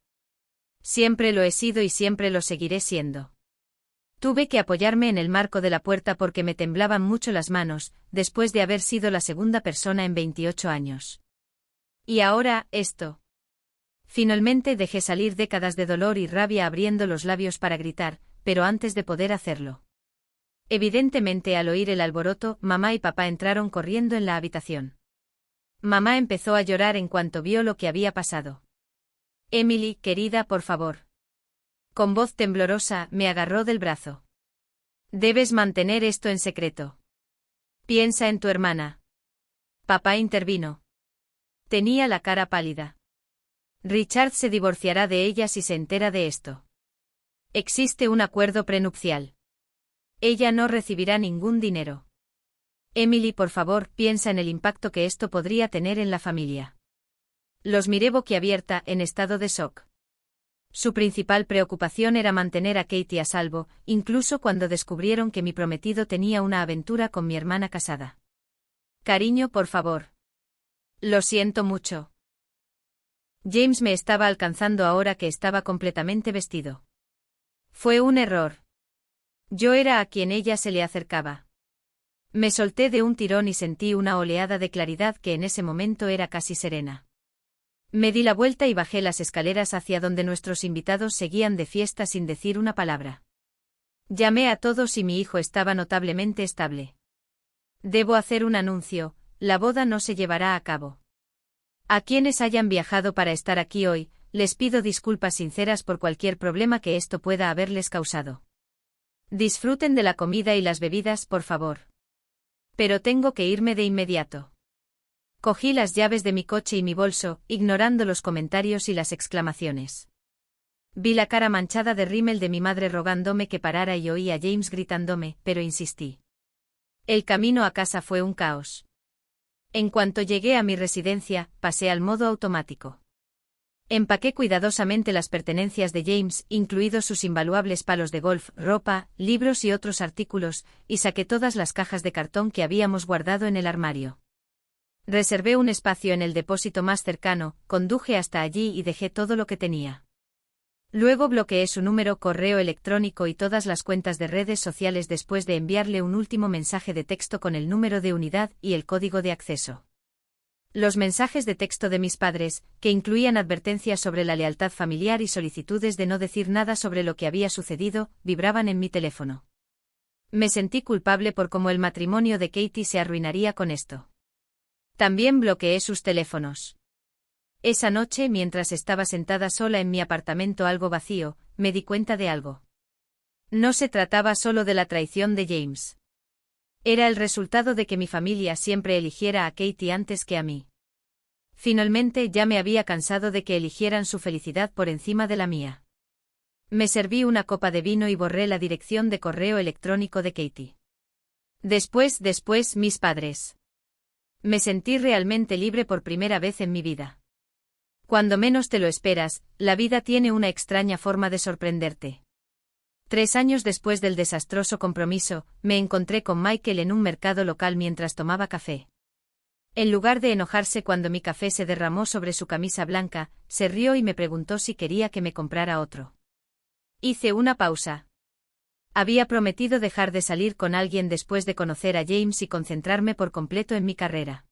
Siempre lo he sido y siempre lo seguiré siendo. Tuve que apoyarme en el marco de la puerta porque me temblaban mucho las manos, después de haber sido la segunda persona en 28 años. Y ahora, esto. Finalmente dejé salir décadas de dolor y rabia abriendo los labios para gritar, pero antes de poder hacerlo. Evidentemente al oír el alboroto, mamá y papá entraron corriendo en la habitación. Mamá empezó a llorar en cuanto vio lo que había pasado. Emily, querida, por favor. Con voz temblorosa, me agarró del brazo. Debes mantener esto en secreto. Piensa en tu hermana. Papá intervino. Tenía la cara pálida. Richard se divorciará de ella si se entera de esto. Existe un acuerdo prenupcial. Ella no recibirá ningún dinero. Emily, por favor, piensa en el impacto que esto podría tener en la familia. Los miré boquiabierta, en estado de shock. Su principal preocupación era mantener a Katie a salvo, incluso cuando descubrieron que mi prometido tenía una aventura con mi hermana casada. Cariño, por favor. Lo siento mucho. James me estaba alcanzando ahora que estaba completamente vestido. Fue un error. Yo era a quien ella se le acercaba. Me solté de un tirón y sentí una oleada de claridad que en ese momento era casi serena. Me di la vuelta y bajé las escaleras hacia donde nuestros invitados seguían de fiesta sin decir una palabra. Llamé a todos y mi hijo estaba notablemente estable. Debo hacer un anuncio, la boda no se llevará a cabo. A quienes hayan viajado para estar aquí hoy, les pido disculpas sinceras por cualquier problema que esto pueda haberles causado. Disfruten de la comida y las bebidas, por favor. Pero tengo que irme de inmediato. Cogí las llaves de mi coche y mi bolso, ignorando los comentarios y las exclamaciones. Vi la cara manchada de rímel de mi madre rogándome que parara y oí a James gritándome, pero insistí. El camino a casa fue un caos. En cuanto llegué a mi residencia, pasé al modo automático. Empaqué cuidadosamente las pertenencias de James, incluidos sus invaluables palos de golf, ropa, libros y otros artículos, y saqué todas las cajas de cartón que habíamos guardado en el armario. Reservé un espacio en el depósito más cercano, conduje hasta allí y dejé todo lo que tenía. Luego bloqueé su número, correo electrónico y todas las cuentas de redes sociales después de enviarle un último mensaje de texto con el número de unidad y el código de acceso. Los mensajes de texto de mis padres, que incluían advertencias sobre la lealtad familiar y solicitudes de no decir nada sobre lo que había sucedido, vibraban en mi teléfono. Me sentí culpable por cómo el matrimonio de Katie se arruinaría con esto. También bloqueé sus teléfonos. Esa noche, mientras estaba sentada sola en mi apartamento algo vacío, me di cuenta de algo. No se trataba solo de la traición de James. Era el resultado de que mi familia siempre eligiera a Katie antes que a mí. Finalmente ya me había cansado de que eligieran su felicidad por encima de la mía. Me serví una copa de vino y borré la dirección de correo electrónico de Katie. Después, mis padres. Me sentí realmente libre por primera vez en mi vida. Cuando menos te lo esperas, la vida tiene una extraña forma de sorprenderte. 3 años después del desastroso compromiso, me encontré con Michael en un mercado local mientras tomaba café. En lugar de enojarse cuando mi café se derramó sobre su camisa blanca, se rió y me preguntó si quería que me comprara otro. Hice una pausa. Había prometido dejar de salir con alguien después de conocer a James y concentrarme por completo en mi carrera.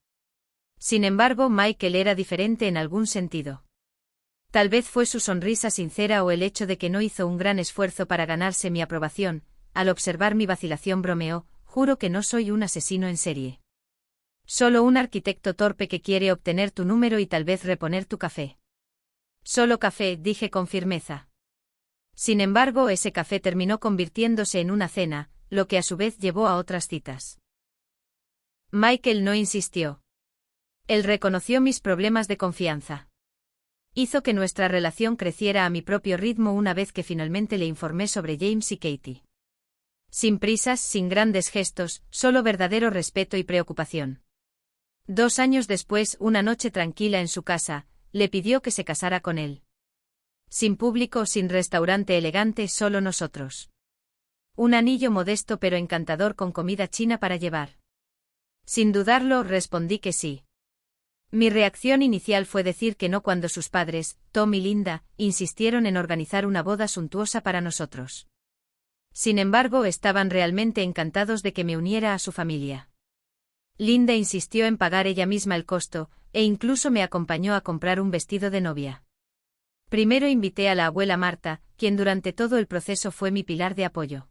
Sin embargo, Michael era diferente en algún sentido. Tal vez fue su sonrisa sincera o el hecho de que no hizo un gran esfuerzo para ganarse mi aprobación. Al observar mi vacilación bromeó, juro que no soy un asesino en serie. Solo un arquitecto torpe que quiere obtener tu número y tal vez reponer tu café. Solo café, dije con firmeza. Sin embargo, ese café terminó convirtiéndose en una cena, lo que a su vez llevó a otras citas. Michael no insistió. Él reconoció mis problemas de confianza. Hizo que nuestra relación creciera a mi propio ritmo una vez que finalmente le informé sobre James y Katie. Sin prisas, sin grandes gestos, solo verdadero respeto y preocupación. 2 años después, una noche tranquila en su casa, le pidió que se casara con él. Sin público, sin restaurante elegante, solo nosotros. Un anillo modesto pero encantador con comida china para llevar. Sin dudarlo, respondí que sí. Mi reacción inicial fue decir que no cuando sus padres, Tom y Linda, insistieron en organizar una boda suntuosa para nosotros. Sin embargo, estaban realmente encantados de que me uniera a su familia. Linda insistió en pagar ella misma el costo, e incluso me acompañó a comprar un vestido de novia. Primero invité a la abuela Marta, quien durante todo el proceso fue mi pilar de apoyo.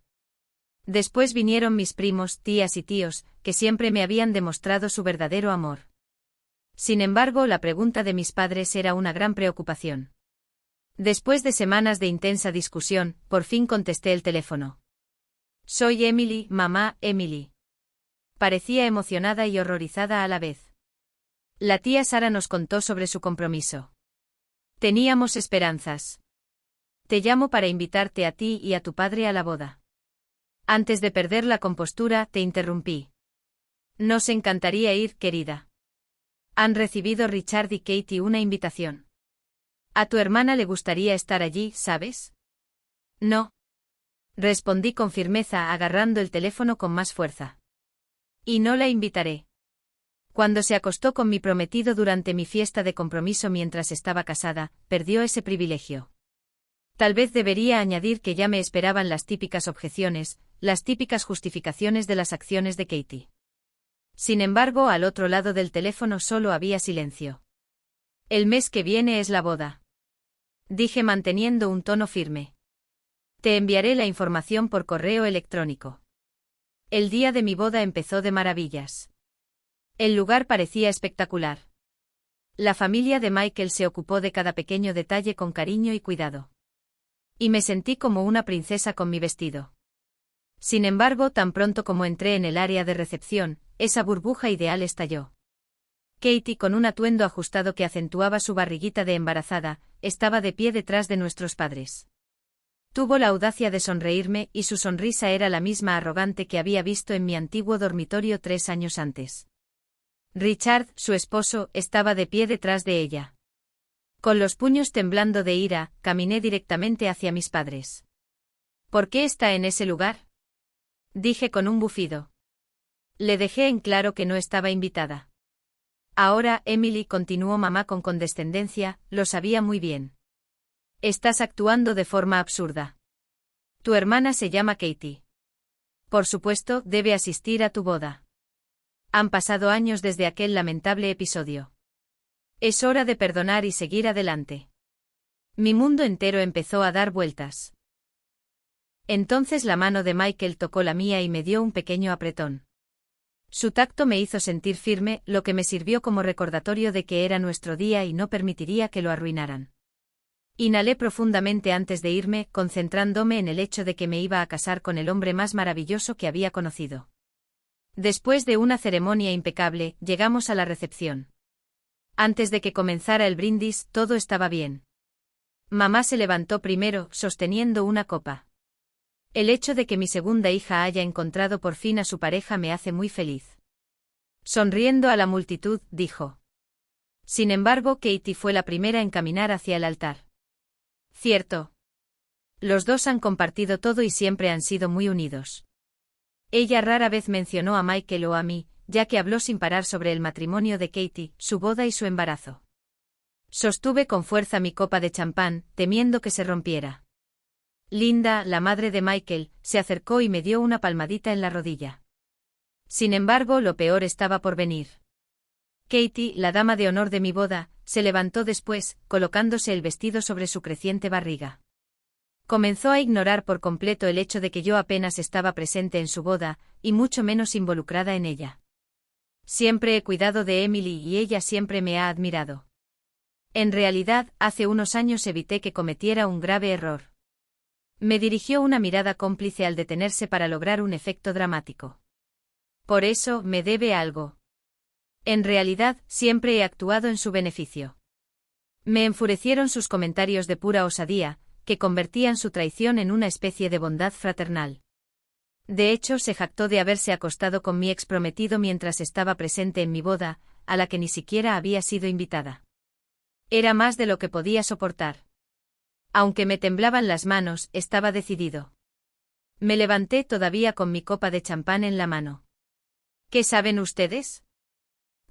Después vinieron mis primos, tías y tíos, que siempre me habían demostrado su verdadero amor. Sin embargo, la pregunta de mis padres era una gran preocupación. Después de semanas de intensa discusión, por fin contesté el teléfono. Soy Emily, mamá, Emily. Parecía emocionada y horrorizada a la vez. La tía Sara nos contó sobre su compromiso. Teníamos esperanzas. Te llamo para invitarte a ti y a tu padre a la boda. Antes de perder la compostura, te interrumpí. Nos encantaría ir, querida. Han recibido Richard y Katie una invitación. A tu hermana le gustaría estar allí, ¿sabes? No. Respondí con firmeza, agarrando el teléfono con más fuerza. Y no la invitaré. Cuando se acostó con mi prometido durante mi fiesta de compromiso mientras estaba casada, perdió ese privilegio. Tal vez debería añadir que ya me esperaban las típicas objeciones, las típicas justificaciones de las acciones de Katie. Sin embargo, al otro lado del teléfono solo había silencio. El mes que viene es la boda. Dije manteniendo un tono firme. Te enviaré la información por correo electrónico. El día de mi boda empezó de maravillas. El lugar parecía espectacular. La familia de Michael se ocupó de cada pequeño detalle con cariño y cuidado. Y me sentí como una princesa con mi vestido. Sin embargo, tan pronto como entré en el área de recepción, esa burbuja ideal estalló. Katie, con un atuendo ajustado que acentuaba su barriguita de embarazada, estaba de pie detrás de nuestros padres. Tuvo la audacia de sonreírme y su sonrisa era la misma arrogante que había visto en mi antiguo dormitorio 3 años antes. Richard, su esposo, estaba de pie detrás de ella. Con los puños temblando de ira, caminé directamente hacia mis padres. ¿Por qué está en ese lugar?, dije con un bufido. Le dejé en claro que no estaba invitada. Ahora, Emily, continuó mamá con condescendencia, lo sabía muy bien. Estás actuando de forma absurda. Tu hermana se llama Katie. Por supuesto, debe asistir a tu boda. Han pasado años desde aquel lamentable episodio. Es hora de perdonar y seguir adelante. Mi mundo entero empezó a dar vueltas. Entonces la mano de Michael tocó la mía y me dio un pequeño apretón. Su tacto me hizo sentir firme, lo que me sirvió como recordatorio de que era nuestro día y no permitiría que lo arruinaran. Inhalé profundamente antes de irme, concentrándome en el hecho de que me iba a casar con el hombre más maravilloso que había conocido. Después de una ceremonia impecable, llegamos a la recepción. Antes de que comenzara el brindis, todo estaba bien. Mamá se levantó primero, sosteniendo una copa. El hecho de que mi segunda hija haya encontrado por fin a su pareja me hace muy feliz. Sonriendo a la multitud, dijo. Sin embargo, Katie fue la primera en caminar hacia el altar. Cierto. Los dos han compartido todo y siempre han sido muy unidos. Ella rara vez mencionó a Michael o a mí, ya que habló sin parar sobre el matrimonio de Katie, su boda y su embarazo. Sostuve con fuerza mi copa de champán, temiendo que se rompiera. Linda, la madre de Michael, se acercó y me dio una palmadita en la rodilla. Sin embargo, lo peor estaba por venir. Katie, la dama de honor de mi boda, se levantó después, colocándose el vestido sobre su creciente barriga. Comenzó a ignorar por completo el hecho de que yo apenas estaba presente en su boda, y mucho menos involucrada en ella. Siempre he cuidado de Emily y ella siempre me ha admirado. En realidad, hace unos años evité que cometiera un grave error. Me dirigió una mirada cómplice al detenerse para lograr un efecto dramático. Por eso, me debe algo. En realidad, siempre he actuado en su beneficio. Me enfurecieron sus comentarios de pura osadía, que convertían su traición en una especie de bondad fraternal. De hecho, se jactó de haberse acostado con mi exprometido mientras estaba presente en mi boda, a la que ni siquiera había sido invitada. Era más de lo que podía soportar. Aunque me temblaban las manos, estaba decidido. Me levanté todavía con mi copa de champán en la mano. ¿Qué saben ustedes?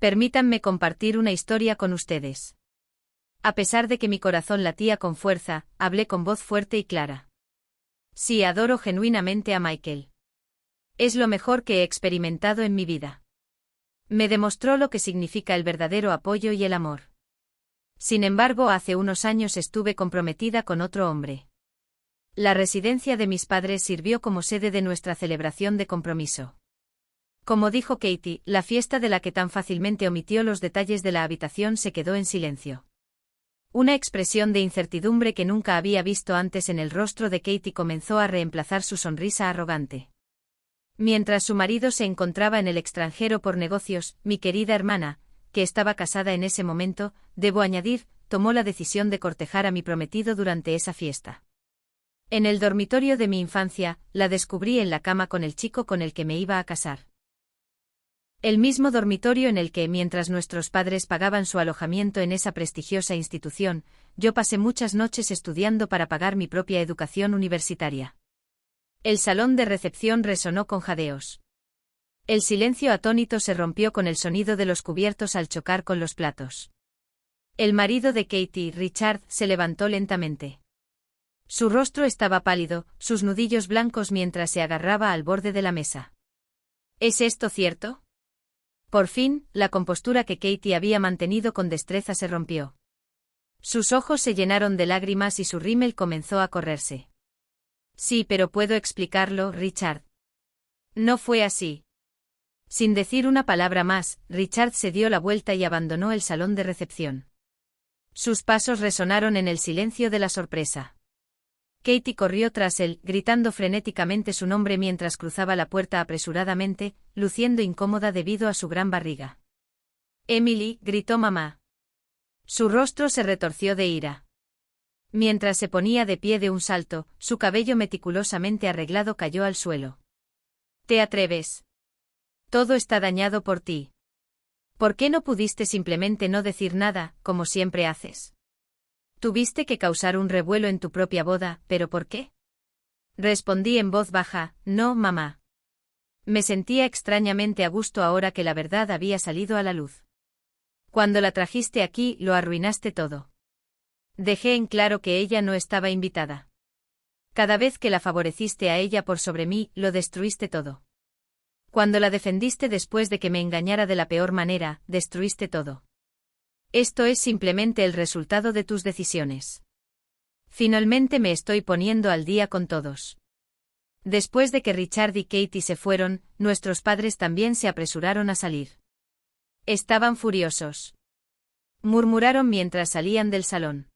Permítanme compartir una historia con ustedes. A pesar de que mi corazón latía con fuerza, hablé con voz fuerte y clara. Sí, adoro genuinamente a Michael. Es lo mejor que he experimentado en mi vida. Me demostró lo que significa el verdadero apoyo y el amor. Sin embargo, hace unos años estuve comprometida con otro hombre. La residencia de mis padres sirvió como sede de nuestra celebración de compromiso. Como dijo Katie, la fiesta de la que tan fácilmente omitió los detalles de la habitación se quedó en silencio. Una expresión de incertidumbre que nunca había visto antes en el rostro de Katie comenzó a reemplazar su sonrisa arrogante. Mientras su marido se encontraba en el extranjero por negocios, mi querida hermana, que estaba casada en ese momento, debo añadir, tomó la decisión de cortejar a mi prometido durante esa fiesta. En el dormitorio de mi infancia, la descubrí en la cama con el chico con el que me iba a casar. El mismo dormitorio en el que, mientras nuestros padres pagaban su alojamiento en esa prestigiosa institución, yo pasé muchas noches estudiando para pagar mi propia educación universitaria. El salón de recepción resonó con jadeos. El silencio atónito se rompió con el sonido de los cubiertos al chocar con los platos. El marido de Katie, Richard, se levantó lentamente. Su rostro estaba pálido, sus nudillos blancos mientras se agarraba al borde de la mesa. ¿Es esto cierto? Por fin, la compostura que Katie había mantenido con destreza se rompió. Sus ojos se llenaron de lágrimas y su rímel comenzó a correrse. Sí, pero puedo explicarlo, Richard. No fue así. Sin decir una palabra más, Richard se dio la vuelta y abandonó el salón de recepción. Sus pasos resonaron en el silencio de la sorpresa. Katie corrió tras él, gritando frenéticamente su nombre mientras cruzaba la puerta apresuradamente, luciendo incómoda debido a su gran barriga. Emily, gritó mamá. Su rostro se retorció de ira. Mientras se ponía de pie de un salto, su cabello meticulosamente arreglado cayó al suelo. ¿Te atreves? Todo está dañado por ti. ¿Por qué no pudiste simplemente no decir nada, como siempre haces? Tuviste que causar un revuelo en tu propia boda, ¿pero por qué? Respondí en voz baja, no, mamá. Me sentía extrañamente a gusto ahora que la verdad había salido a la luz. Cuando la trajiste aquí, lo arruinaste todo. Dejé en claro que ella no estaba invitada. Cada vez que la favoreciste a ella por sobre mí, lo destruiste todo. Cuando la defendiste después de que me engañara de la peor manera, destruiste todo. Esto es simplemente el resultado de tus decisiones. Finalmente me estoy poniendo al día con todos. Después de que Richard y Katie se fueron, nuestros padres también se apresuraron a salir. Estaban furiosos. Murmuraron mientras salían del salón.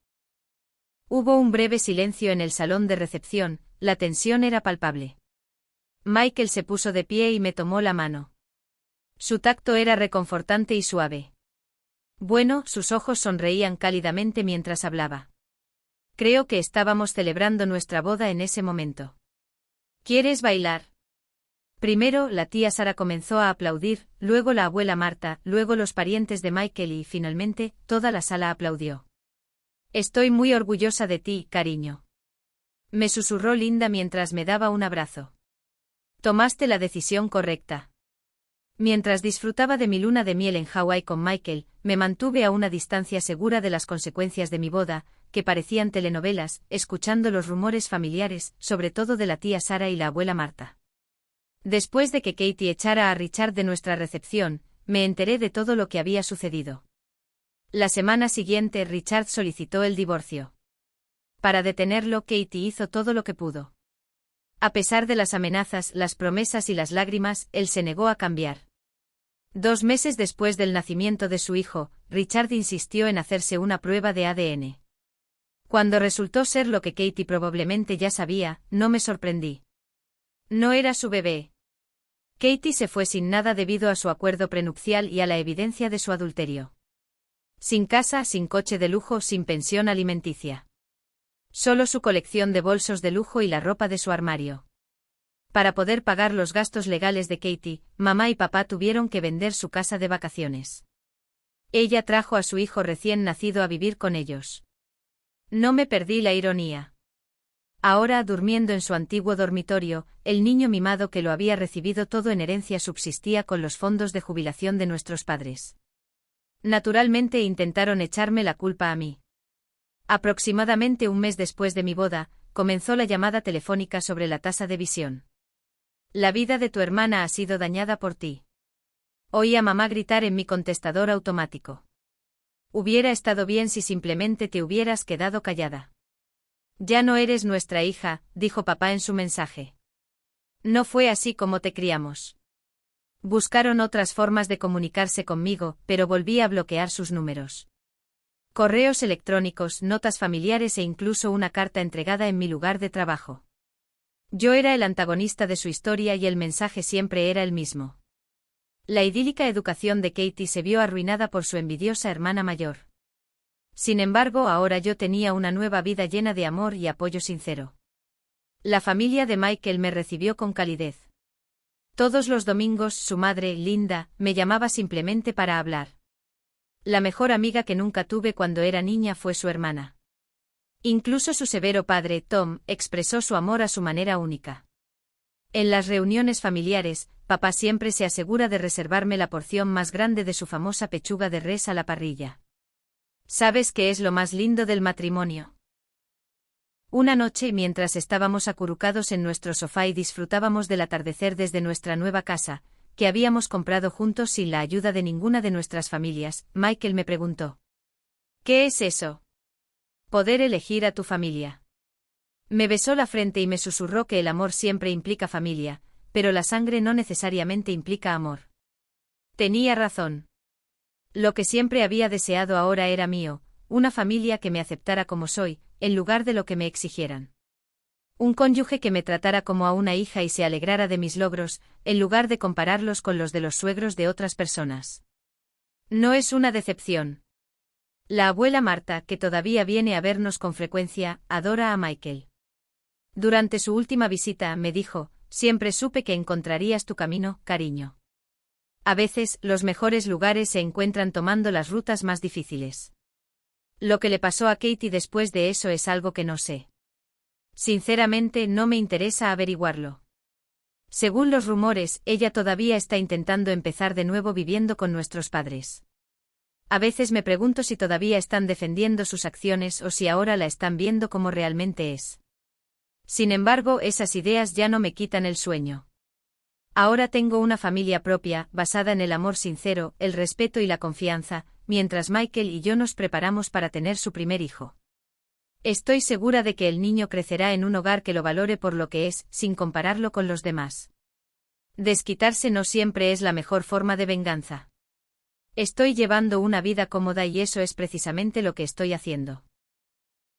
Hubo un breve silencio en el salón de recepción, la tensión era palpable. Michael se puso de pie y me tomó la mano. Su tacto era reconfortante y suave. Bueno, sus ojos sonreían cálidamente mientras hablaba. Creo que estábamos celebrando nuestra boda en ese momento. ¿Quieres bailar? Primero, la tía Sara comenzó a aplaudir, luego la abuela Marta, luego los parientes de Michael y, finalmente, toda la sala aplaudió. Estoy muy orgullosa de ti, cariño. Me susurró Linda mientras me daba un abrazo. Tomaste la decisión correcta. Mientras disfrutaba de mi luna de miel en Hawái con Michael, me mantuve a una distancia segura de las consecuencias de mi boda, que parecían telenovelas, escuchando los rumores familiares, sobre todo de la tía Sara y la abuela Marta. Después de que Katie echara a Richard de nuestra recepción, me enteré de todo lo que había sucedido. La semana siguiente Richard solicitó el divorcio. Para detenerlo, Katie hizo todo lo que pudo. A pesar de las amenazas, las promesas y las lágrimas, él se negó a cambiar. 2 meses después del nacimiento de su hijo, Richard insistió en hacerse una prueba de ADN. Cuando resultó ser lo que Katie probablemente ya sabía, no me sorprendí. No era su bebé. Katie se fue sin nada debido a su acuerdo prenupcial y a la evidencia de su adulterio. Sin casa, sin coche de lujo, sin pensión alimenticia. Solo su colección de bolsos de lujo y la ropa de su armario. Para poder pagar los gastos legales de Katie, mamá y papá tuvieron que vender su casa de vacaciones. Ella trajo a su hijo recién nacido a vivir con ellos. No me perdí la ironía. Ahora, durmiendo en su antiguo dormitorio, el niño mimado que lo había recibido todo en herencia subsistía con los fondos de jubilación de nuestros padres. Naturalmente intentaron echarme la culpa a mí. Aproximadamente un mes después de mi boda, comenzó la llamada telefónica sobre la tasa de visión. La vida de tu hermana ha sido dañada por ti. Oí a mamá gritar en mi contestador automático. Hubiera estado bien si simplemente te hubieras quedado callada. Ya no eres nuestra hija, dijo papá en su mensaje. No fue así como te criamos. Buscaron otras formas de comunicarse conmigo, pero volví a bloquear sus números. Correos electrónicos, notas familiares e incluso una carta entregada en mi lugar de trabajo. Yo era el antagonista de su historia y el mensaje siempre era el mismo. La idílica educación de Katie se vio arruinada por su envidiosa hermana mayor. Sin embargo, ahora yo tenía una nueva vida llena de amor y apoyo sincero. La familia de Michael me recibió con calidez. Todos los domingos su madre, Linda, me llamaba simplemente para hablar. La mejor amiga que nunca tuve cuando era niña fue su hermana. Incluso su severo padre, Tom, expresó su amor a su manera única. En las reuniones familiares, papá siempre se asegura de reservarme la porción más grande de su famosa pechuga de res a la parrilla. ¿Sabes qué es lo más lindo del matrimonio? Una noche, mientras estábamos acurrucados en nuestro sofá y disfrutábamos del atardecer desde nuestra nueva casa, que habíamos comprado juntos sin la ayuda de ninguna de nuestras familias, Michael me preguntó: ¿qué es eso? Poder elegir a tu familia. Me besó la frente y me susurró que el amor siempre implica familia, pero la sangre no necesariamente implica amor. Tenía razón. Lo que siempre había deseado ahora era mío, una familia que me aceptara como soy, en lugar de lo que me exigieran. Un cónyuge que me tratara como a una hija y se alegrara de mis logros, en lugar de compararlos con los de los suegros de otras personas. No es una decepción. La abuela Marta, que todavía viene a vernos con frecuencia, adora a Michael. Durante su última visita me dijo, siempre supe que encontrarías tu camino, cariño. A veces, los mejores lugares se encuentran tomando las rutas más difíciles. Lo que le pasó a Katie después de eso es algo que no sé. Sinceramente, no me interesa averiguarlo. Según los rumores, ella todavía está intentando empezar de nuevo viviendo con nuestros padres. A veces me pregunto si todavía están defendiendo sus acciones o si ahora la están viendo como realmente es. Sin embargo, esas ideas ya no me quitan el sueño. Ahora tengo una familia propia, basada en el amor sincero, el respeto y la confianza, mientras Michael y yo nos preparamos para tener su primer hijo. Estoy segura de que el niño crecerá en un hogar que lo valore por lo que es, sin compararlo con los demás. Desquitarse no siempre es la mejor forma de venganza. Estoy llevando una vida cómoda y eso es precisamente lo que estoy haciendo.